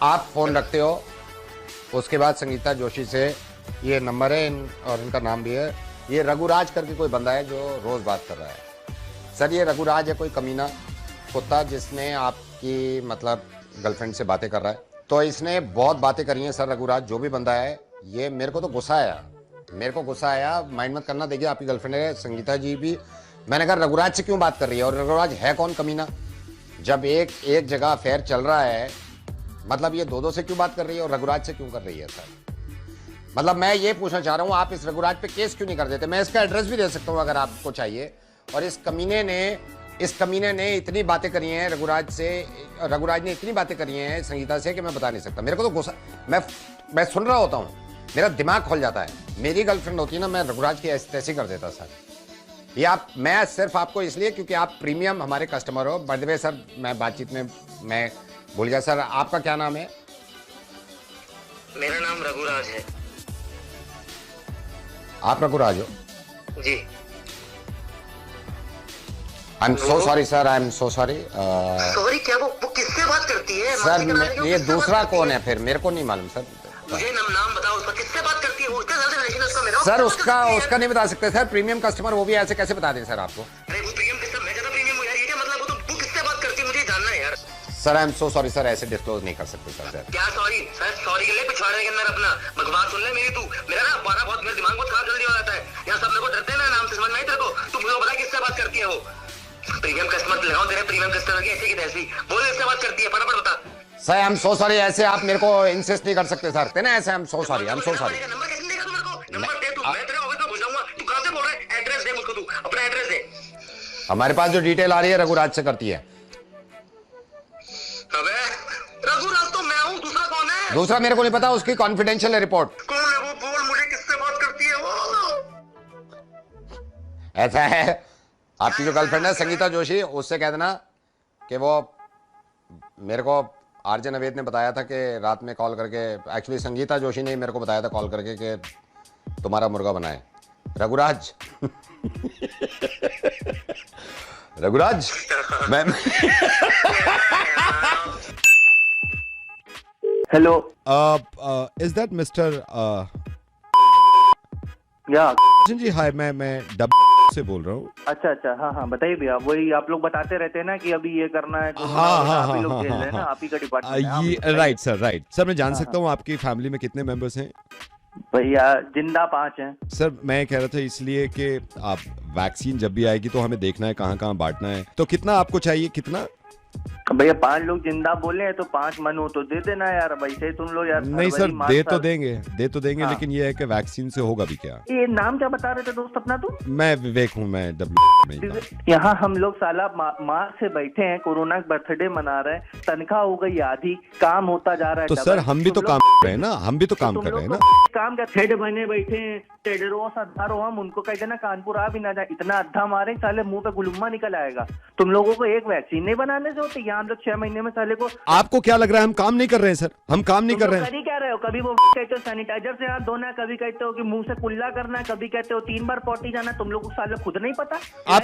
आप फ़ोन रखते हो, उसके बाद संगीता जोशी से ये नंबर है और इनका नाम भी है, ये रघुराज करके कोई बंदा है जो रोज़ बात कर रहा है। सर ये रघुराज है कोई कमीना कुत्ता जिसने आपकी मतलब गर्लफ्रेंड से बातें कर रहा है। तो इसने बहुत बातें करी हैं सर रघुराज, जो भी बंदा है ये। मेरे को तो गुस्सा आया, मेरे को गुस्सा आया। माइंड मत करना, देखिए आपकी गर्लफ्रेंड है संगीता जी भी। मैंने कहा रघुराज से क्यों बात कर रही है, और रघुराज है कौन कमीना? जब एक जगह अफेयर चल रहा है, मतलब ये 2-2 से क्यों बात कर रही है और रघुराज से क्यों कर रही है सर? मतलब मैं ये पूछना चाह रहा हूँ आप इस रघुराज पे केस क्यों नहीं कर देते? मैं इसका एड्रेस भी दे सकता हूँ अगर आपको चाहिए। और इस कमीने ने इतनी बातें करी हैं रघुराज ने इतनी बातें करी हैं संगीता से कि मैं बता नहीं सकता। मेरे को तो गुस्सा, मैं सुन रहा होता हूँ, मेरा दिमाग खुल जाता है। मेरी गर्लफ्रेंड होती है ना, मैं रघुराज की ऐसी कर देता सर। ये मैं सिर्फ आपको इसलिए क्योंकि आप प्रीमियम हमारे कस्टमर हो। बाय द वे सर मैं बातचीत में मैं भूल गया सर, आपका क्या नाम है? मेरा नाम रघुराज है। आप रघुराज हो? जी। I am so sorry sir, I am so sorry. Sorry क्या? वो किससे बात करती है सर? ये दूसरा कौन है फिर? मेरे को नहीं मालूम सर। मुझे नाम बताओ उसका, किससे बात करती है वो? उसका ज्यादा रिलेशन है उसका मेरा। सर उसका नहीं बता सकते सर, प्रीमियम कस्टमर, वो भी ऐसे कैसे बता दें सर आपको? अरे वो प्रीमियम कस्टमर, मैं ज्यादा प्रीमियम हूं यार, ये क्या मतलब? वो तो किससे बात करती है मुझे जानना है यार। Sir I am so sorry sir, ऐसे डिस्क्लोज नहीं कर सकते सर। क्या सॉरी सर? सॉरी के लिए पिछवाड़े के अंदर अपना बकवास सुन ले मेरी तू। मेरा ना पारा बहुत, मेरा दिमाग बहुत खराब जल्दी हो जाता है। यहाँ सब मेरे को डरते हैं ना, नाम से समझ में नहीं तेरे को? तू मुझे बता किससे बात करती है वो? प्रीमियम कस्टमर लगाओ तेरे, प्रीमियम कस्टमर की ऐसी की तैसी बोल, इससे बात करती है, फटाफट बता। Sir I am so sorry, ऐसे आप मेरे को इंसिस्ट नहीं कर सकते सर, ना ऐसे। आई am so sorry, I am so sorry. Number कैसे देगा तू मेरे को? नंबर दे तू, मैं तेरे ऑफिस में घुस जाऊंगा। तू कहां से बोल रहा है? एड्रेस दे मुझको, तू अपना एड्रेस दे। हमारे पास जो डिटेल आ रही है रघुराज से करती है। अबे रघुराज तो मैं हूं, दूसरा कौन है? दूसरा मेरे को नहीं पता, उसकी कॉन्फिडेंशियल है रिपोर्ट। कौन है वो? बोल मुझे, किससे बात करती है वो? ऐसा है, आपकी जो गर्लफ्रेंड है संगीता जोशी, उससे कह देना कि वो मेरे को आरजे नवेद ने बताया था कि रात में कॉल करके, एक्चुअली संगीता जोशी ने मेरे को बताया था कॉल करके कि तुम्हारा मुर्गा बनाए रघुराज। रघुराज मैं हेलो, इज दैट मिस्टर या जी? हाय, मैं डब से बोल रहा हूँ। अच्छा अच्छा, हाँ हाँ बताइए भैया। वही आप लोग बताते रहते हैं ना कि अभी ये करना है, हाँ, लोग झेल रहे हैं ना, आप ही का डिपार्टमेंट। ये राइट सर, राइट सर। मैं जान सकता हूँ आपकी फैमिली में कितने मेंबर्स हैं? भैया जिंदा 5 हैं। सर मैं कह रहा था इसलिए कि आप वैक्सीन जब भी आएगी तो हमें देखना है कहाँ कहाँ बांटना है, तो कितना आपको चाहिए? कितना भैया? 5 लोग जिंदा बोले हैं तो 5 मन हो तो दे देना यार। वैसे तुम लोग यार नहीं सर, दे तो देंगे हाँ। लेकिन ये है कि वैक्सीन से होगा भी क्या? ये नाम क्या बता रहे थे दोस्त अपना? तुम? मैं विवेक हूँ, मैं डब्ल्यू। यहाँ हम लोग साला मार्च से बैठे हैं, कोरोना का बर्थडे मना रहे हैं, तनख्वाह हो गई आधी, काम होता जा रहा है। तो सर हम भी तो काम कर रहे हैं ना, हम भी तो काम कर रहे हैं ना। काम का 6 महीने बैठे हैं, हम उनको कह देना कानपुर आ भी ना जाए, इतना अद्धा मारे साले मुंह पे गुलुम्मा निकल आएगा। तुम लोगों को एक वैक्सीन नहीं बनाने से होती? यहाँ लोग 6 महीने में साले को। आपको क्या लग रहा है हम काम नहीं कर रहे हैं सर? हम काम नहीं कर रहे हैं। क्या रहे हो? कभी वो कहते हो सैनिटाइजर से हाथ धोना, कभी कहते हो कि मुंह से कुल्ला करना, कभी कहते हो 3 बार पॉटी जाना। तुम लोग साले खुद नहीं पता।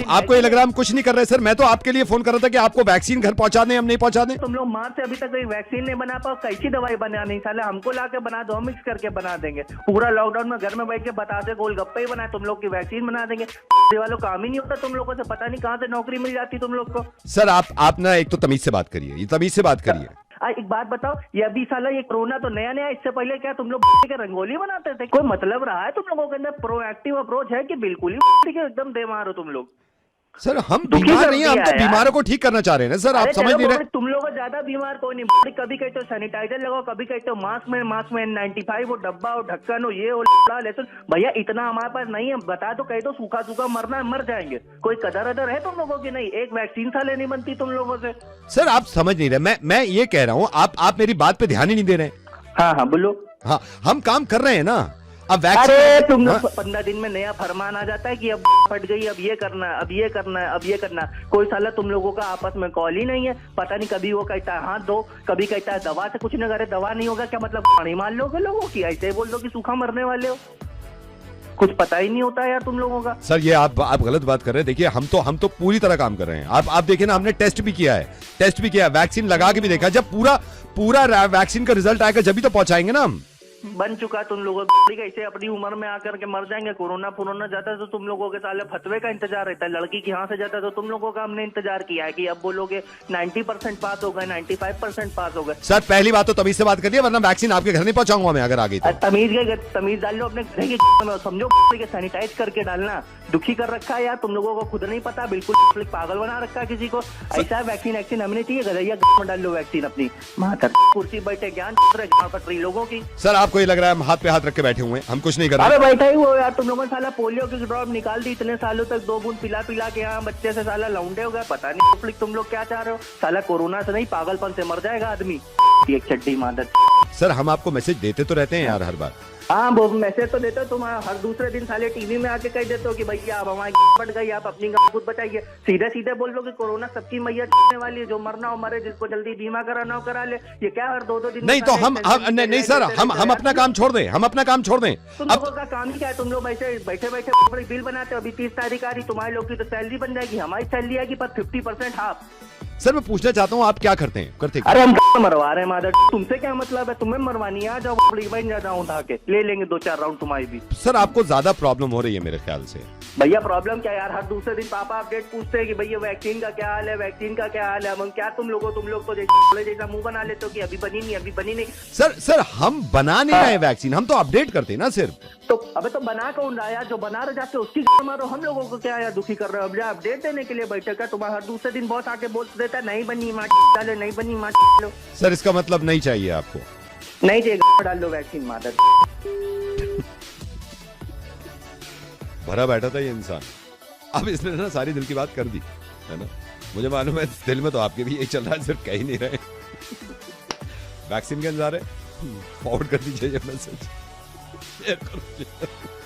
आपको ये लग रहा है हम कुछ नहीं कर रहे सर? मैं तो आपके लिए फोन कर रहा था कि आपको वैक्सीन घर पहुंचा दें, हम नहीं पहुंचा दें। तुम लोग मार्च से अभी तक कोई वैक्सीन नहीं बना पाओ, कैसी दवाई बना नहीं साले? हमको ला के बना दो, मिक्स करके बना देंगे। पूरा लॉकडाउन में घर में बैठ के बताते गोलगप्पे ही बनाए, तुम लोग की वैक्सीन बना देंगे। वालों काम ही नहीं होता तुम लोगों से, पता नहीं कहाँ से नौकरी मिल जाती तुम लोग को। सर आप ना एक तो तमीज से बात करिए, ये तमीज से बात करिए। एक बात बताओ, ये अभी साला ये कोरोना तो नया नया, इससे पहले क्या तुम लोग के रंगोली बनाते थे? कोई मतलब रहा है तुम लोगों के अंदर? प्रोएक्टिव अप्रोच है कि बिल्कुल ही एकदम बेमार हो तुम लोग? सर हम बीमार नहीं है, हम तो बीमारों को ठीक करना चाह रहे हैं ना सर, आप समझ नहीं रहे। तुम लोग ज्यादा बीमार कोई नहीं। कभी कहते हो सैनिटाइजर लगाओ, कभी कहते हो मास्क में 95 हो, डब्बा हो, ढक्कन हो, ये हो लेसन। भैया इतना हमारे पास नहीं है, बता दो, कह दो सूखा सूखा मरना है, मर जाएंगे। कोई कदर अदर है तुम लोगों की? नहीं, एक वैक्सीन साले नहीं बनती तुम लोगों से। सर आप समझ नहीं रहे, मैं ये कह रहा हूँ, आप मेरी बात पे ध्यान ही नहीं दे रहे। हाँ बोलो। हाँ हम काम कर रहे हैं ना। अब अरे तुम लोग 15 दिन में नया फरमान आ जाता है कि अब फट गई, अब ये करना है, अब ये करना है, अब ये करना है। कोई साला तुम लोगों का आपस में कॉल ही नहीं है। पता नहीं कभी वो कहता है हाथ दो, कभी कहता है दवा से कुछ न करे। दवा नहीं होगा क्या मतलब? पानी मार लोगे लोगों की? ऐसे बोल दो कि सूखा मरने वाले हो। कुछ पता ही नहीं होता यार तुम लोगों का। सर ये आप गलत बात कर रहे हैं। देखिए हम तो पूरी तरह काम कर रहे हैं। आप देखिए ना, हमने टेस्ट भी किया है, वैक्सीन लगा के भी देखा। जब पूरा वैक्सीन का रिजल्ट आएगा जब भी तो पहुंचाएंगे ना हम। बन चुका तुम लोगों कैसे अपनी उम्र में आकर के मर जाएंगे। कोरोना जाता है तो तुम लोगों के साले फतवे का इंतजार रहता है। लड़की की यहाँ से जाता है तो तुम लोगों का हमने इंतजार किया है कि अब बोलोगे 90% पास हो गए, 95% पास हो गए। सर पहली बात तो तमीज से बात करिए, वरना वैक्सीन आपके घर नहीं पहुंचाऊंगा मैं अगर आ गई तो। तमीज डाल लो अपने घर के, समझो के सैनिटाइज करके डालना। दुखी कर रखा है यार तुम लोगों को, खुद नहीं पता, बिल्कुल पागल बना रखा है किसी को। ऐसा वैक्सीन हमें चाहिए, गधैया में डाल लो वैक्सीन अपनी। कुर्सी बैठे ज्ञान पटरी लोगों की। सर आपको ये लग रहा है हम हाथ पे हाथ रख के बैठे हुए हैं? हम कुछ नहीं कर रहे। अरे बैठा ही वो यार, तुम लोगों ने साला पोलियो की ड्रॉप निकाल दी इतने सालों तक, 2 बूंद पिला के यहाँ बच्चे से साला लौंडे हो गए। पता नहीं तुम लोग क्या चाह रहे हो। साला कोरोना से नहीं, पागलपन से मर जाएगा आदमी। एक चड्डी मादर। सर हम आपको मैसेज देते तो रहते हैं यार हर बार। हाँ वो मैसेज तो देते हो तुम, हर दूसरे दिन साले टीवी में आके कह देते हो कि भैया अब हमारी पट गई, आप अपनी गाँव खुद बताइए। सीधे सीधे बोल लो कि कोरोना सबकी मैया चढ़ने वाली है, जो मरना हो मरे, जिसको जल्दी बीमा कराना हो करा ले। ये क्या हर 2-2 दिन नहीं तो हम नहीं सर, हम अपना काम छोड़ दें, हम अपना काम छोड़ दें। तुम लोगों का काम ही क्या है? तुम लोग बैठे बैठे बिल बनाते हो। अभी 30 तारीख आ रही, तुम्हारे लोग की तो सैलरी बन जाएगी, हमारी सैलरी आएगी पर 50% हाफ। सर मैं पूछना चाहता हूँ आप क्या करते हैं? अरे हम मरवा रहे हैं मादर, तुमसे क्या मतलब है? तुम्हें मरवानी है, आ जाओ बन जाता उठा के ले लेंगे 2-4 राउंड तुम्हारी भी। सर आपको ज्यादा प्रॉब्लम हो रही है मेरे ख्याल से। भैया प्रॉब्लम क्या यार, हर दूसरे दिन पापा अपडेट पूछते हैं कि भैया वैक्सीन का क्या हाल है, वैक्सीन का क्या हाल है। हम क्या तुम लोग तो जैसा मुंह बना लेते हो कि अभी बनी नहीं, अभी बनी नहीं। सर हम बना नहीं रहे वैक्सीन, हम तो अपडेट करते हैं ना सिर्फ। तो अबे तो बना कौन रहा यार? जो बना रहे जाते उसकी मारो। हम लोगों को क्या यार दुखी कर रहे हो? अब अपडेट देने के लिए बैठे क्या? तुम्हारा हर दूसरे दिन बॉस आके बोल देता है नहीं बनी माँ डालो, नहीं बनी माँ डालो। सर इसका मतलब नहीं चाहिए आपको? नहीं चाहिए, डाल लो वैक्सीन मादर। भरा बैठा था ये इंसान, अब इसने ना सारी दिल की बात कर दी है ना। मुझे मालूम है दिल में तो आपके भी यही चल रहा है, सिर्फ कह ही नहीं रहे। वैक्सीन के इंतजार है, फॉरवर्ड कर दीजिए ये मैसेज, शेयर करो।